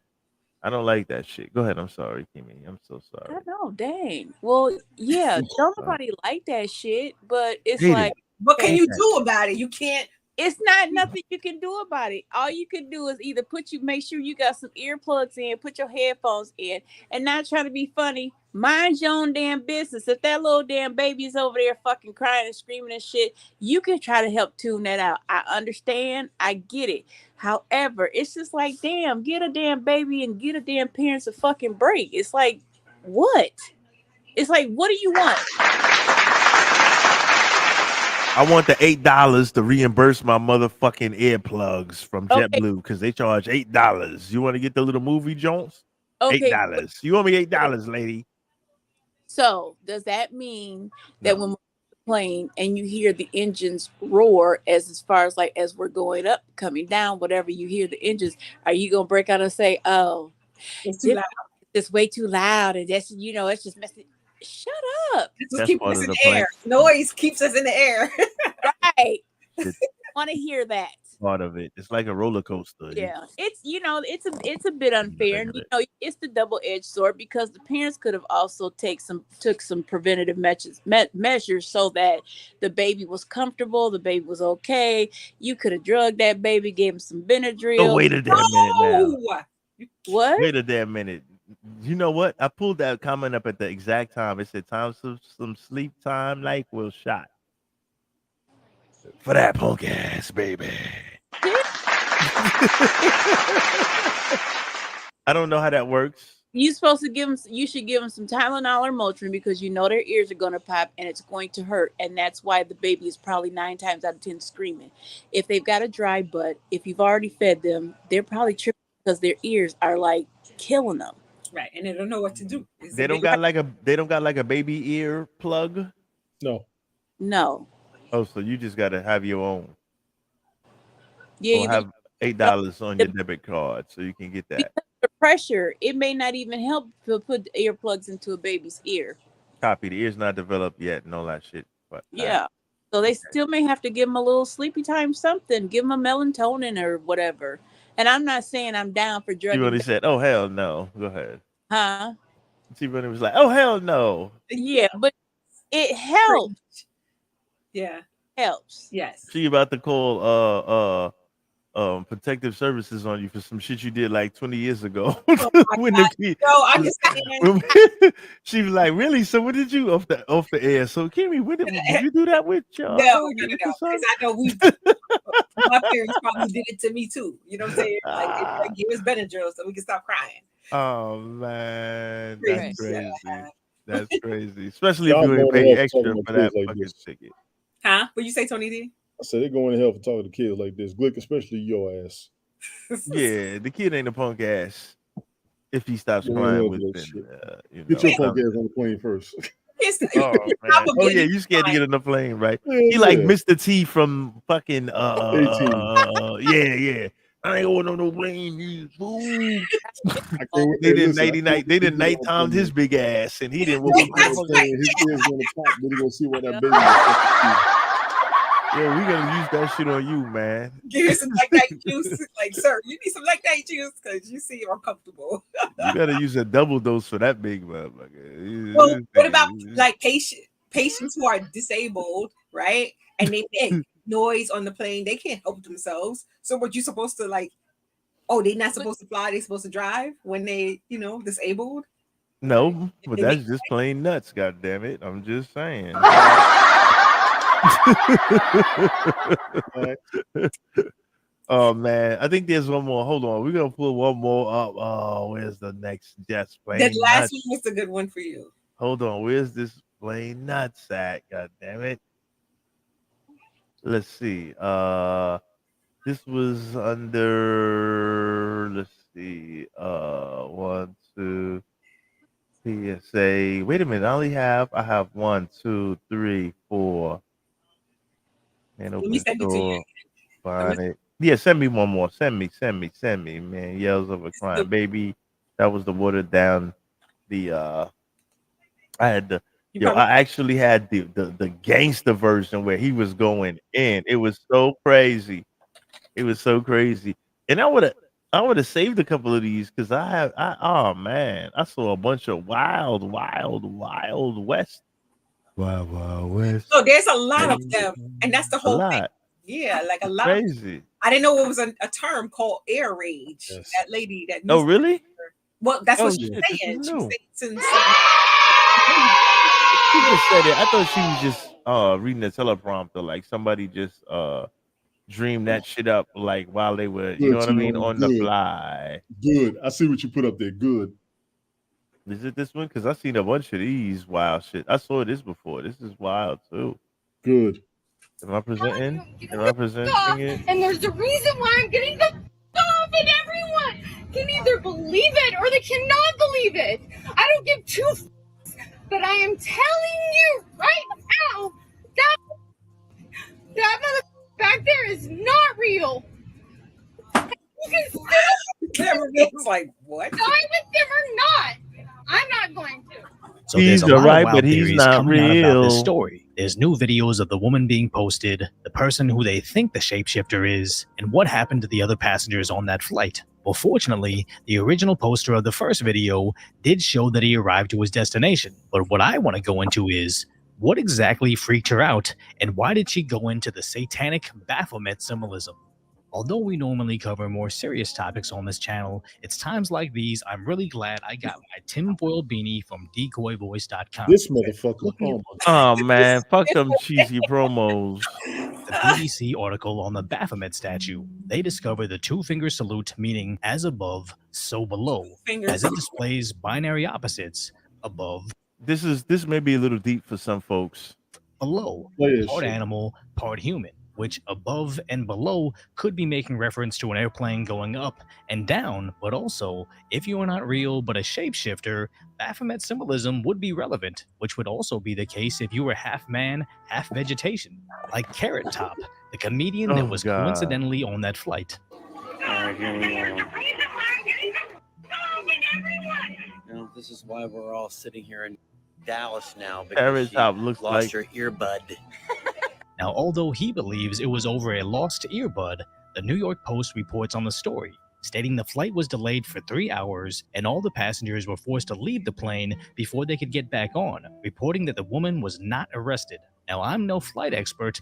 I don't like that shit. Go ahead. I'm sorry, Kimmy. I'm so sorry. I know, dang. Well, yeah, don't nobody like that shit, but it's Hate like, it. What can you do about it? You can't. It's not nothing you can do about it. All you can do is either make sure you got some earplugs in, put your headphones in, and not trying to be funny. Mind your own damn business. If that little damn baby's over there fucking crying and screaming and shit, you can try to help tune that out. I understand. I get it. However, it's just like, damn, get a damn baby and get a damn parents a fucking break. It's like, what? It's like, what do you want? I want the $8 to reimburse my motherfucking earplugs from JetBlue because they charge $8. You want to get the little movie Jones? Okay. $8. You owe me $8, lady. So does that mean that when we're playing and you hear the engines roar as far as like as we're going up, coming down, whatever you hear the engines, are you gonna break out and say, "Oh, it's too loud. It's way too loud," and that's it's just messing. Shut up. That's keeping us in the air. Noise keeps us in the air. Right. Want to hear that. Part of it. It's like a roller coaster. Yeah, it's a bit unfair. And, it's the double-edged sword because the parents could have also took some preventative measures so that the baby was comfortable, the baby was okay. You could have drugged that baby, gave him some Benadryl. Oh, wait a damn minute now. What? Wait a damn minute. You know what? I pulled that comment up at the exact time. It said, time some sleep time, like will shot. For that punk ass, baby. I don't know how that works. You should give them some Tylenol or Motrin because their ears are going to pop and it's going to hurt. And that's why the baby is probably 9 times out of 10 screaming. If they've got a dry butt, if you've already fed them, they're probably tripping because their ears are like killing them. Right, and they don't know what to do. They don't got like a baby ear plug? No. Oh, so you just gotta have your own. Yeah, or have $8 on your debit card so you can get that. Because the pressure, it may not even help to put earplugs into a baby's ear. Copy. The ear's not developed yet and all that shit. But yeah. So they still may have to give them a little sleepy time something. Give them a melatonin or whatever. And I'm not saying I'm down for drugging. She really said, oh, hell no. Go ahead. Huh? She really was like, oh, hell no. Yeah, but it helps. Yeah. Helps. Yes. She about to call protective services on you for some shit you did like 20 years ago. I'm just saying. She was like, really? So what did you off the air? So Kimmy, when did you do that with y'all? No. Because I know my parents probably did it to me too. You know what I'm saying? Like give us Benadryl so we can stop crying. Oh man, that's Crazy. crazy. That's crazy. Especially if Y'all you ain't going to pay hell for talking extra to for kids that like fucking this. ticket. Huh? What you say, Tony D? I said they're going to hell for talking to kids like this. Glick, especially your ass. Yeah, the kid ain't a punk ass. If he stops Going to crying hell for that within, shit. Get your punk some- ass on the plane first. Oh man. Oh yeah, you scared to get on the plane, right? He like Yeah. Mr. T from fucking 18. yeah. I ain't going on no plane, you fool. I can't, They didn't listen, I nighty can't night. They wait to didn't get on night the timed his plane. big ass, and he didn't Get whoop on the plane. His ears gonna pop. Then he gonna see what that baby was fucking Yo, we gonna use that shit on you, man. Give you some like night juice. Like, sir, you need some like night juice because you seem uncomfortable. You gotta use a double dose for that big motherfucker. Well, what about like patients who are disabled, right? And they make noise on the plane. They can't help themselves. So what you supposed to like? Oh, they're not supposed to fly. They're supposed to drive when they, disabled. No, but They make that's just plain nuts, god damn it. I'm just saying. Oh man, I think there's one more. Hold on, we're gonna pull one more up. Oh, where's the next just That plain last nuts? one was a good one for you. Hold on, where's this plain nuts at? God damn it. Let's see. This was under, let's see, 1, 2, PSA. Wait a minute, I have 1, 2, 3, 4. And Let me open send it to you. store, find it. Yeah, send me one more. Send me, man. Yells of a crying baby. That was the watered down. I had the I actually had the gangster version where he was going in. It was so crazy. It was so crazy. And I would have saved a couple of these because oh man, I saw a bunch of wild west. Wild west. So there's a lot of them, and that's the A whole thing. lot. Yeah, like a lot. Crazy. I didn't know it was a term called air rage. That lady, that Oh news. really? Well, that's Oh, what she's shit, this is saying. She's new. saying She just said it. I thought she was just reading the teleprompter, like somebody just dreamed that shit up like while they were, you know Good, what I mean, T-Money. on the Good. fly. Good. I see what you put up there. Good. Is it this one? Because I seen a bunch of these wild shit. I saw this before. This is wild too. Good. Am I presenting? Am I presenting it? And there's a reason why I'm getting the off, and everyone can either believe it or they cannot believe it. I don't give two but I am telling you right now that mother back there is not real. You can still it's like what? Die with them or not. I'm not going to. So there's He's a lot alright, of wild but he's theories not coming out about this real. story. There's new videos of the woman being posted, the person who they think the shapeshifter is, and what happened to the other passengers on that flight. Well, fortunately, the original poster of the first video did show that he arrived to his destination. But what I want to go into is, what exactly freaked her out, and why did she go into the satanic Baphomet symbolism? Although we normally cover more serious topics on this channel, it's times like these I'm really glad I got my tinfoil beanie from decoyvoice.com. This motherfucker. Oh my Oh man, fuck them cheesy promos. The BBC article on the Baphomet statue. They discover the two-finger salute meaning as above, so below, as it displays binary opposites above. This may be a little deep for some folks. Below, part animal, part human, which above and below could be making reference to an airplane going up and down, but also, if you are not real but a shapeshifter, Baphomet symbolism would be relevant, which would also be the case if you were half man, half vegetation, like Carrot Top, the comedian that Oh, was God. coincidentally on that flight. Alright, here we go. You know, this is why we're all sitting here in Dallas now, because Carrot you Top looks lost like your earbud. Now, although he believes it was over a lost earbud, the New York Post reports on the story, stating the flight was delayed for 3 hours and all the passengers were forced to leave the plane before they could get back on, reporting that the woman was not arrested. Now, I'm no flight expert.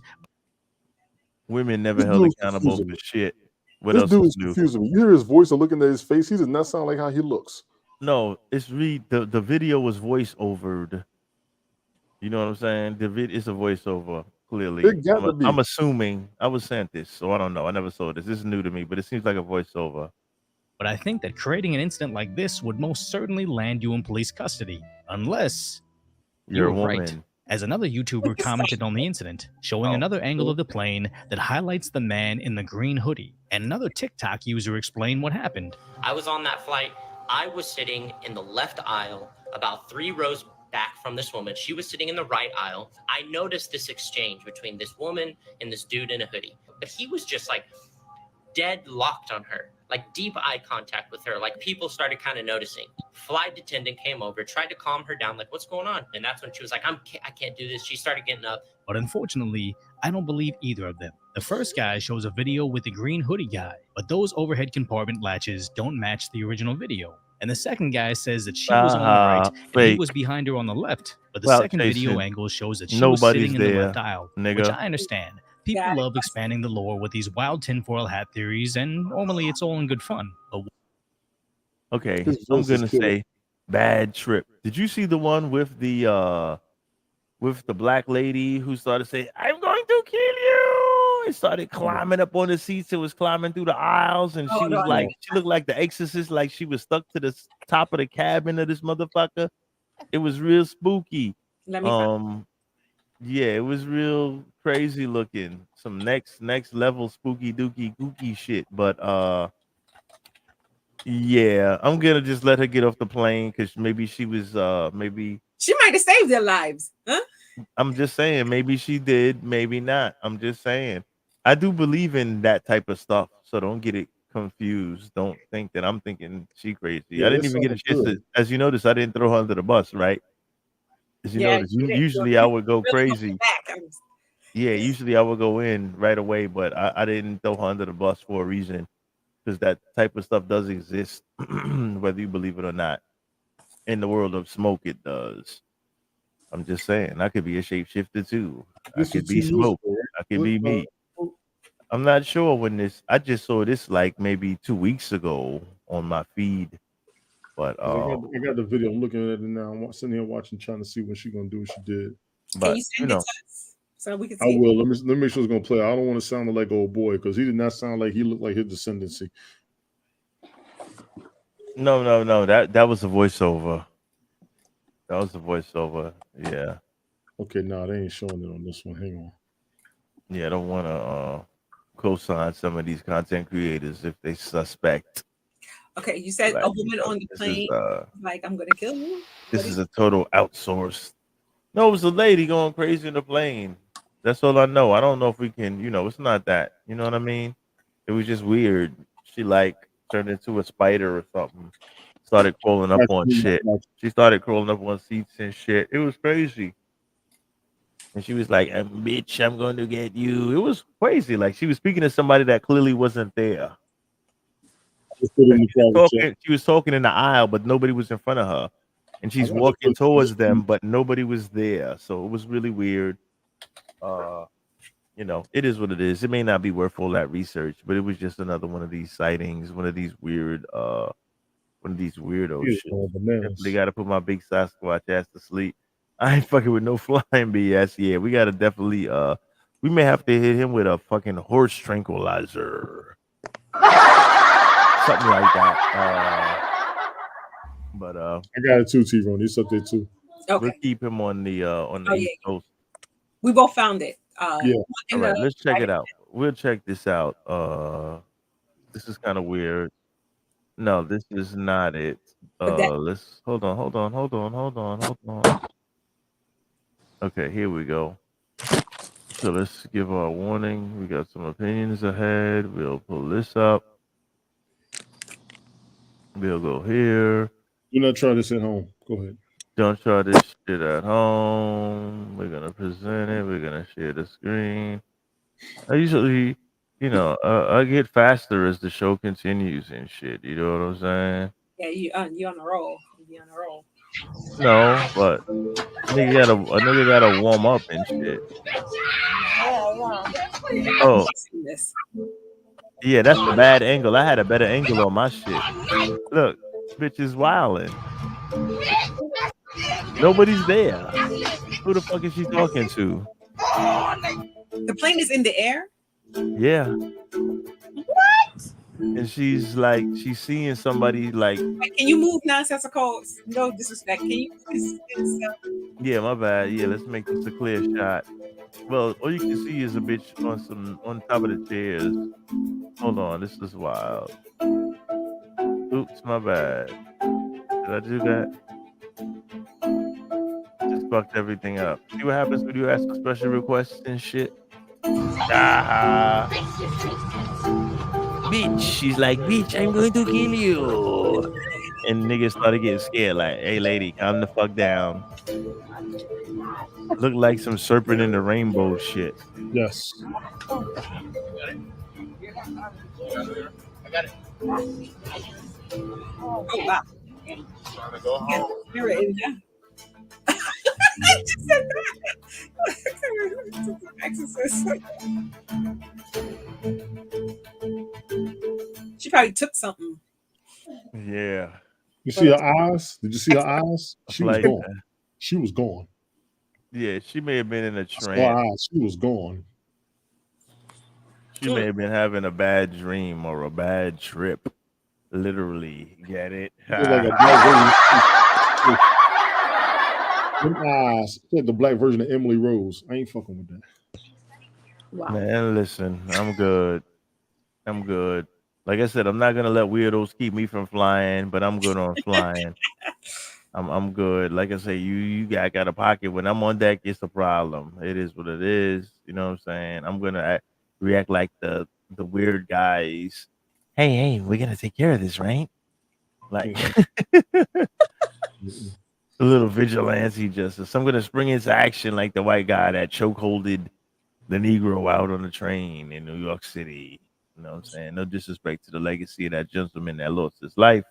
Women never This held dude's accountable confusing for shit. What This else dude is is new? confusing me. You hear his voice and looking at his face. He does not sound like how he looks. No, it's the video was voice overed. You know what I'm saying? It's a voiceover, clearly. It got to be. I'm assuming I was sent this, so I don't know. I never saw this. This is new to me, but it seems like a voiceover. but I think that creating an incident like this would most certainly land you in police custody, unless You're a were right. woman. As another YouTuber commented on the incident, showing another angle of the plane that highlights the man in the green hoodie, and another TikTok user explained what happened. I was on that flight. I was sitting in the left aisle, about 3 rows back from this woman. She was sitting in the right aisle. I noticed this exchange between this woman and this dude in a hoodie, but he was just like dead locked on her, like deep eye contact with her. Like people started kind of noticing. Flight attendant came over, tried to calm her down, like, what's going on? And that's when she was like, I can't do this. She started getting up. But unfortunately, I don't believe either of them. The first guy shows a video with the green hoodie guy, but those overhead compartment latches don't match the original video. And the second guy says that she was on the right and he was behind her on the left. But the second video angle shows that she was sitting in the left aisle, which I understand. People love expanding the lore with these wild tinfoil hat theories, and normally it's all in good fun. But okay, I'm gonna say bad trip. Did you see the one with the black lady who started saying, "I'm going to kill you," and started climbing up on the seats and was climbing through the aisles, and she was like, she looked like the Exorcist, like she was stuck to the top of the cabin of this motherfucker. It was real spooky. Yeah, it was real crazy looking. Some next level spooky dooky gooky shit. But yeah, I'm gonna just let her get off the plane because maybe she was maybe she might have saved their lives, huh? I'm just saying, maybe she did, maybe not. I'm just saying. I do believe in that type of stuff, so don't get it confused. Don't think that I'm thinking she crazy. Yeah, I didn't even get a chance to, as you notice, I didn't throw her under the bus, right? As you notice, usually I would go crazy. Yeah, usually I would go in right away, but I didn't throw her under the bus for a reason, because that type of stuff does exist, whether you believe it or not. In the world of smoke, it does. I'm just saying, I could be a shapeshifter too. I could be smoke. I could be me. I'm not sure when this. I just saw this like maybe 2 weeks ago on my feed. But I got the video. I'm looking at it now. I'm sitting here watching, trying to see what she's gonna do. What she did. But you send it to us so we can see? I will. Let me make sure it's gonna play. I don't want to sound like old boy because he did not sound like he looked like his descendancy. No. That was a voiceover. That was a voiceover. Yeah. Okay, no, they ain't showing it on this one. Hang on. Yeah, I don't want to co-sign some of these content creators if they suspect. Okay, you said a woman on the plane, like, I'm gonna kill you. This is a total outsourced. No, it was a lady going crazy in the plane. That's all I know. I don't know if we can, it's not that. You know what I mean? It was just weird. She like turned into a spider or something. Started crawling up on shit. She started crawling up on seats and shit. It was crazy. And she was like, bitch, I'm going to get you. It was crazy. Like she was speaking to somebody that clearly wasn't there. She was talking in the aisle, but nobody was in front of her. And she's walking towards them, but nobody was there. So it was really weird. It is what it is. It may not be worth all that research, but it was just another one of these sightings, one of these weird, one of these weirdo shit. Definitely got to put my big Sasquatch ass to sleep. I ain't fucking with no flying BS. Yeah, we got to definitely, we may have to hit him with a fucking horse tranquilizer. Something like that. But I got it too, T-Ron. It's up there too. Okay. We'll keep him on the East Coast. We both found it. Yeah. All right, let's check it out. We'll check this out. This is kind of weird. No, this is not it. Let's hold on. Okay, here we go. So let's give our warning. We got some opinions ahead. We'll pull this up. We'll go here. Do not try this at home. Go ahead. Don't try this shit at home. We're gonna present it. We're gonna share the screen. I usually, I get faster as the show continues and shit. You know what I'm saying? Yeah, you on the roll. You on the roll. No, but a nigga gotta warm up and shit. Oh, yeah, that's a bad angle. I had a better angle on my shit. Look, bitch is wilding. Nobody's there. Who the fuck is she talking to? The plane is in the air? Yeah. What? and she's like, she's seeing somebody like, Like, can you move nonsensical? No disrespect. Can you yeah, my bad. Yeah, let's make this a clear shot. Well, all you can see is a bitch on top of the chairs. Hold on, this is wild. Oops, my bad. Did I do that? Just fucked everything up. See what happens when you ask for special requests and shit? Ah, bitch. She's like, bitch, I'm going to kill you. And niggas started getting scared, like, hey, lady, calm the fuck down. Look like some serpent in the rainbow shit. Yes. I got it. Oh wow. Trying to go home. You're in there. I just said that. Exorcist. She probably took something. Yeah. You see her eyes? Did you see her eyes? She was Like, gone. She was gone. yeah, she may have been in a I saw her trance. eyes. She was gone. She may have been having a bad dream or a bad trip. Literally, get it? It was like a black version. Them eyes. She had the black version of Emily Rose. I ain't fucking with that. Wow. Man, listen, I'm good. I'm good. Like I said, I'm not gonna let weirdos keep me from flying, but I'm good on flying. I'm good. Like I say, you got a pocket. When I'm on deck, it's a problem. It is what it is. You know what I'm saying? I'm gonna react like the weird guys. Hey, we're gonna take care of this, right? Like a little vigilante justice. I'm gonna spring into action like the white guy that chokeholded the Negro out on the train in New York City. You know what I'm saying? No disrespect to the legacy of that gentleman that lost his life.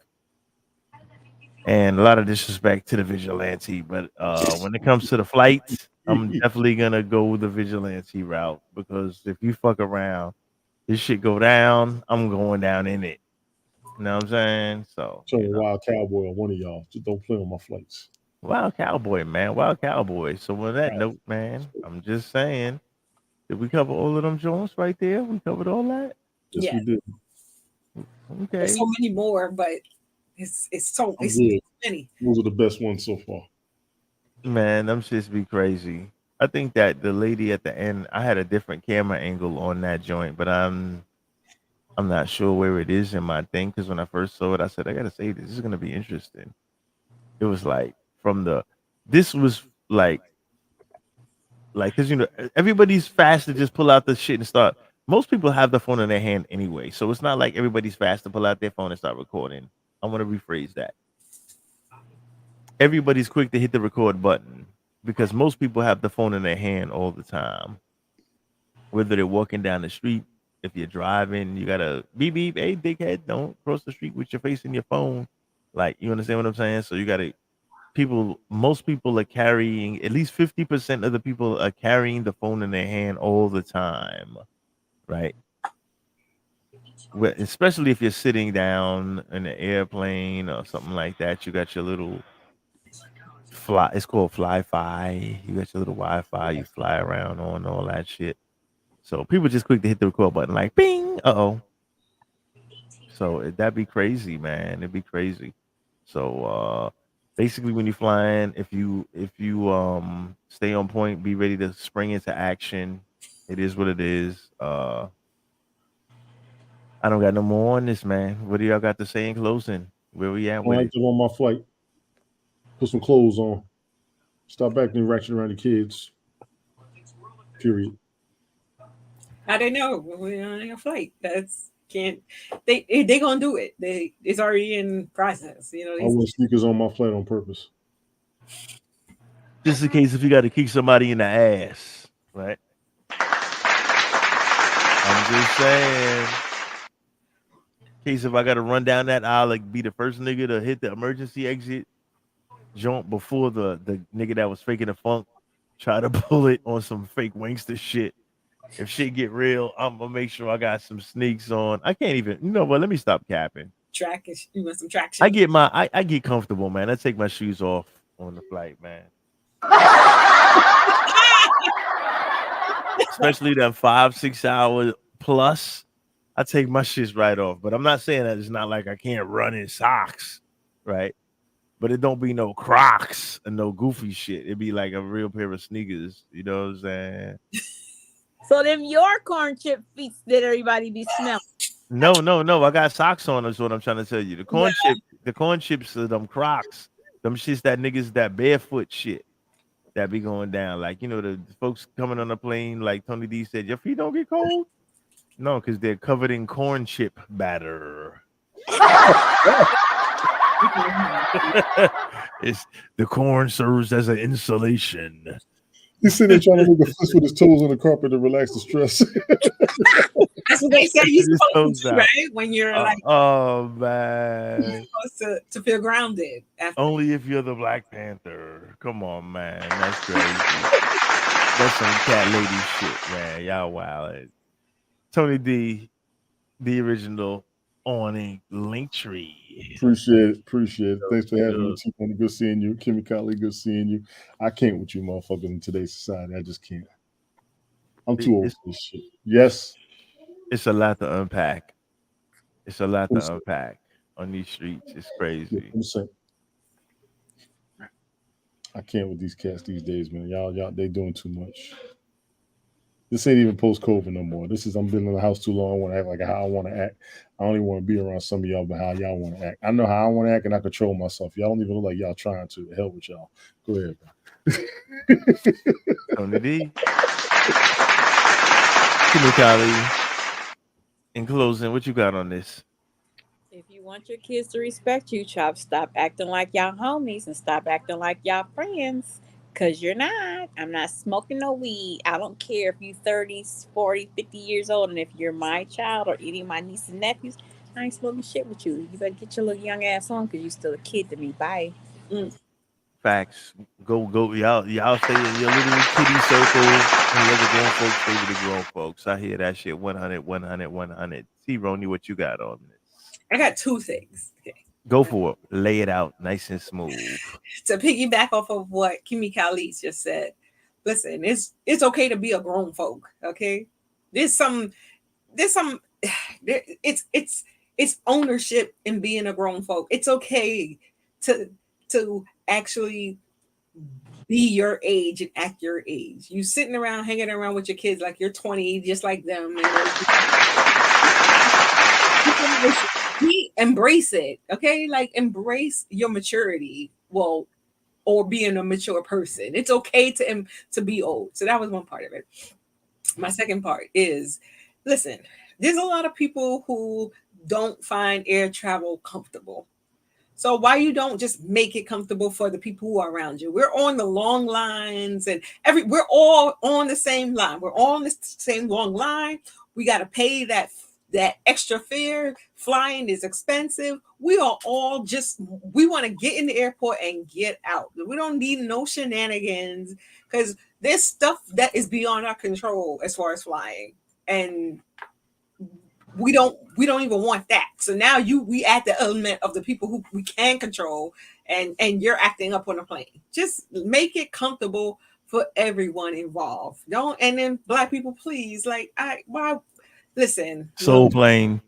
And a lot of disrespect to the vigilante. But when it comes to the flights, I'm definitely gonna go the vigilante route because if you fuck around, this shit go down, I'm going down in it. You know what I'm saying? So Show a wild cowboy on one of y'all. Just don't play on my flights. wild cowboy, man. Wild cowboy. So on that note, man, I'm just saying, did we cover all of them joints right there? We covered all that? Yes, Yeah. we did. Okay. There's so many more, but it's so I'm it's good. many. Those are the best ones so far. Man, them shits be crazy. I think that the lady at the end, I had a different camera angle on that joint, but I'm not sure where it is in my thing because when I first saw it, I said I gotta save this. This is gonna be interesting. It was like from the this was like because everybody's fast to just pull out the shit and start. Most people have the phone in their hand anyway, so it's not like everybody's fast to pull out their phone and start recording. I want to rephrase that. Everybody's quick to hit the record button because most people have the phone in their hand all the time. Whether they're walking down the street, if you're driving, you gotta beep beep, hey dickhead, don't cross the street with your face in your phone. Like, you understand what I'm saying? So you gotta most people are carrying at least 50% of the people are carrying the phone in their hand all the time. Right. Especially if you're sitting down in an airplane or something like that, you got your little fly. It's called Fly-Fi. You got your little Wi-Fi. You fly around on all that shit. So people just quick to hit the record button, like bing. So that'd be crazy, man. It'd be crazy. So basically, when you're flying, if you stay on point, be ready to spring into action. It is what it is. I don't got no more on this, man. What do y'all got to say in closing? Where we at I with like it? to go on my flight. Put some clothes on. Stop acting ratchet around the kids. Period. How they know we're on a flight? That's can't they gonna do it? It's already in process. You know. I wear sneakers on my flight on purpose. Just in case if you got to kick somebody in the ass, right? I'm just saying. In case if I got to run down that aisle, like be the first nigga to hit the emergency exit, jump before the nigga that was faking the funk try to pull it on some fake Wingster shit. If shit get real, I'm gonna make sure I got some sneaks on. I can't even, but let me stop capping. You want some traction? I get comfortable, man. I take my shoes off on the flight, man. Especially that 5-6 hour plus. I take my shits right off. But I'm not saying that it's not like I can't run in socks, right? But it don't be no Crocs and no goofy shit. It be like a real pair of sneakers. You know what I'm saying? So them your corn chip feet that everybody be smelling. No. I got socks on. That's what I'm trying to tell you. The corn chips are them Crocs. Them shits that niggas that barefoot shit that be going down. Like, you know, the folks coming on the plane, like Tony D said, your feet don't get cold? No, because they're covered in corn chip batter. It's the corn serves as an insulation. He's sitting there trying to make a fist with his toes on the carpet to relax the stress. That's what they say you're His supposed toes to, out. right? When you're like, Oh you're man. supposed to feel grounded. After. Only if you're the Black Panther. Come on, man. That's crazy. That's some cat lady shit, man. Y'all wild. Tony D, the original awning link tree. Appreciate it. Thanks for having me, T-Money. Good seeing you. Kimmy Conley, good seeing you. I can't with you motherfuckers in today's society. I just can't. I'm too old for this shit. Yes. It's a lot to unpack. It's a lot to unpack on these streets. It's crazy. I can't with these cats these days, man. Y'all, they doing too much. This ain't even post-COVID no more. This is I'm been in the house too long. I want to act like how I want to act. I don't even want to be around some of y'all, but how y'all want to act. I know how I want to act, and I control myself. Y'all don't even look like y'all trying to. The hell with y'all. Go ahead, bro. Tony D. Kimmy Conley. In closing, what you got on this? If you want your kids to respect you, stop acting like y'all homies and stop acting like y'all friends. Because you're not. I'm not smoking no weed. I don't care if you 30, 40, 50 years old. And if you're my child or any of my nieces and nephews, I ain't smoking shit with you. You better get your little young ass on because you're still a kid to me. Bye. Facts. Go. Y'all stay in your little kitty circle and let the grown folks stay with the grown folks. I hear that shit 100. See, Roni, what you got on this? I got two things. Okay. Go for it. Lay it out nice and smooth. To piggyback off of what Kimmy Khalid just said, listen, it's okay to be a grown folk. Okay, it's ownership in being a grown folk. It's okay to actually be your age and act your age. You sitting around hanging around with your kids like you're 20, just like them. Embrace it, okay? Like embrace your maturity. Well, or being a mature person. It's okay to be old. So that was one part of it. My second part is, listen, there's a lot of people who don't find air travel comfortable. So why you don't just make it comfortable for the people who are around you? We're on the long lines and we're all on the same line. We're all on the same long line. We got to pay that extra fare. Flying is expensive. We are all we want to get in the airport and get out. We don't need no shenanigans because there's stuff that is beyond our control as far as flying. And we don't even want that. So now we add the element of the people who we can control and you're acting up on a plane. Just make it comfortable for everyone involved. And then Black people, please, listen. Soul plane.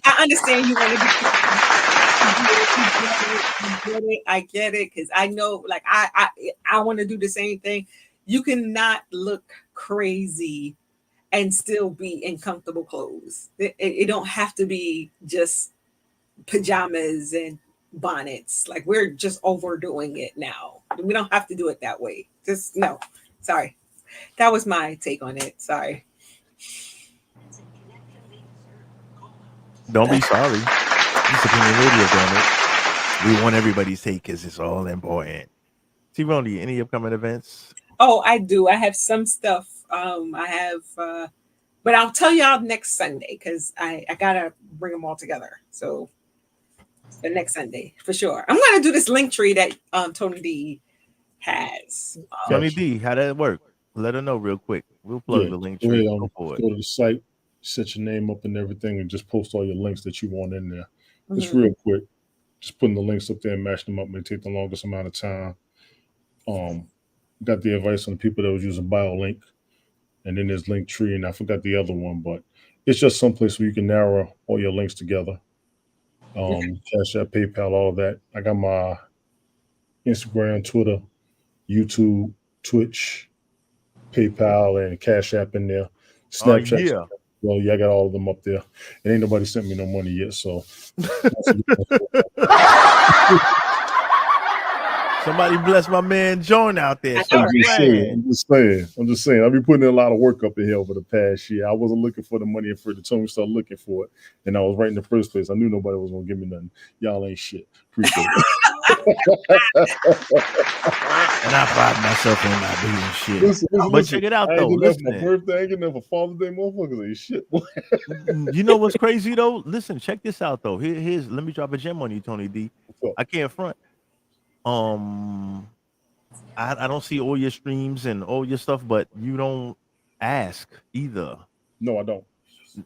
I understand you want to be. I get it because I know, like I want to do the same thing. You cannot look crazy and still be in comfortable clothes. It don't have to be just pajamas and bonnets. Like we're just overdoing it now. We don't have to do it that way. Just no. Sorry. That was my take on it. Sorry. Don't be sorry. It's Opinion Radio, damn it. We want everybody's take because it's all important. T-Roni, any upcoming events? Oh, I do. I have some stuff. I have, but I'll tell y'all next Sunday because I gotta bring them all together. So the next Sunday for sure. I'm gonna do this link tree that Tony D has. Tony D, how did it work? Let her know real quick. We'll plug the link tree. Go for it. Go to the site, set your name up and everything, and just post all your links that you want in there. It's real quick. Just putting the links up there and matching them up may take the longest amount of time. Got the advice on the people that was using BioLink. and then there's Linktree, and I forgot the other one, but it's just someplace where you can narrow all your links together. Cash App, PayPal, all of that. I got my Instagram, Twitter, YouTube, Twitch, PayPal, and Cash App in there. Snapchat. Yeah. Well, yeah, I got all of them up there. And ain't nobody sent me no money yet, so. Somebody bless my man John out there. I'm just saying. I've been putting in a lot of work up in here over the past year. I wasn't looking for the money and for the told me to start looking for it. And I was right in the first place. I knew nobody was gonna give me nothing. Y'all ain't shit. Appreciate it. And I pride myself on not being shit. Listen, but check it out though. Listen, my birthday, I ain't getting for Father's Day, motherfuckers ain't shit. You know what's crazy though? Listen, check this out though. Here's let me drop a gem on you, Tony D. I can't front. I don't see all your streams and all your stuff, but you don't ask either. No, I don't.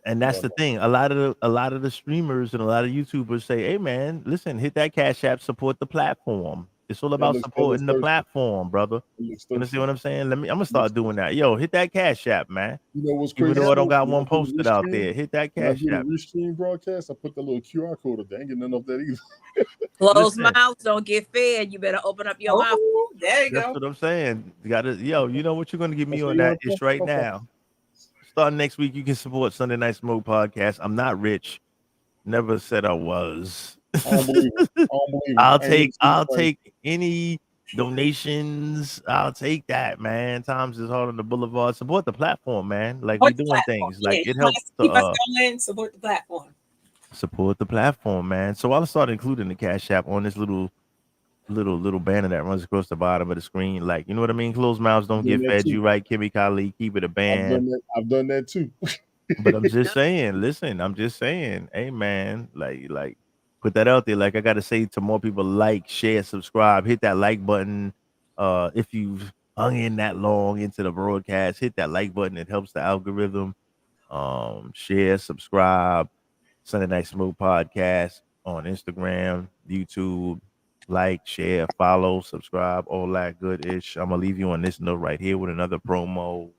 And that's the thing. A lot of the streamers and a lot of YouTubers say, "Hey, man, listen, hit that Cash App, support the platform. It's all about supporting the platform, brother." You understand what I'm saying? I'm gonna start doing that. Yo, hit that Cash App, man. You know what's crazy? Even though I don't got one posted out there, hit that Cash When I App. do the restream broadcast, I put that little QR code up there. I ain't getting none of that either. Closed mouths don't get fed. You better open up your mouth. There you That's go. what I'm saying. You know what you're gonna give me on that? It's right now. Starting next week, you can support Sunday Night Smoke Podcast. I'm not rich. Never said I was. I don't believe it. I'll take any donations. I'll take that, man. Times is hard on the boulevard. Support the platform, man. Like we doing things. Like it helps keep us to going. Support the platform. support the platform, man. So I'll start including the Cash App on this little banner that runs across the bottom of the screen. Like, you know what I mean? Closed mouths don't get fed. You right, Kimmy Kali. Keep it a band. I've done that too. But I'm just saying, listen, hey man, like put that out there. Like I gotta say to more people, like, share, subscribe, hit that like button. If you've hung in that long into the broadcast, hit that like button. It helps the algorithm. Share, subscribe, Sunday Night Smoke Podcast on Instagram, YouTube. Like, share, follow, subscribe, all that good ish. I'm gonna leave you on this note right here with another promo.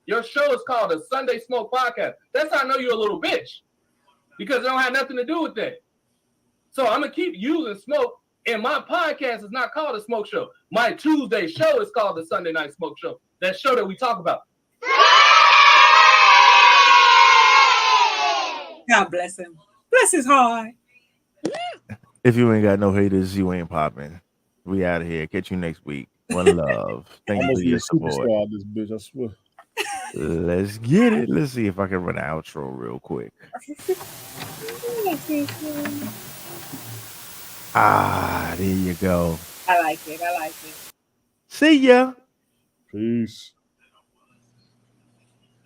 Your show is called the Sunday Smoke Podcast. That's how I know you're a little bitch, because it don't have nothing to do with that. So I'm gonna keep using smoke, and my podcast is not called a smoke show. My Tuesday show is called the Sunday Night Smoke Show. That show that we talk about. God bless him. Bless his heart. If you ain't got no haters, you ain't popping. We out of here. Catch you next week. One love. Thank you for your support. This bitch, I swear. Let's get it. Let's see if I can run an outro real quick. There you go. I like it. See ya. Peace.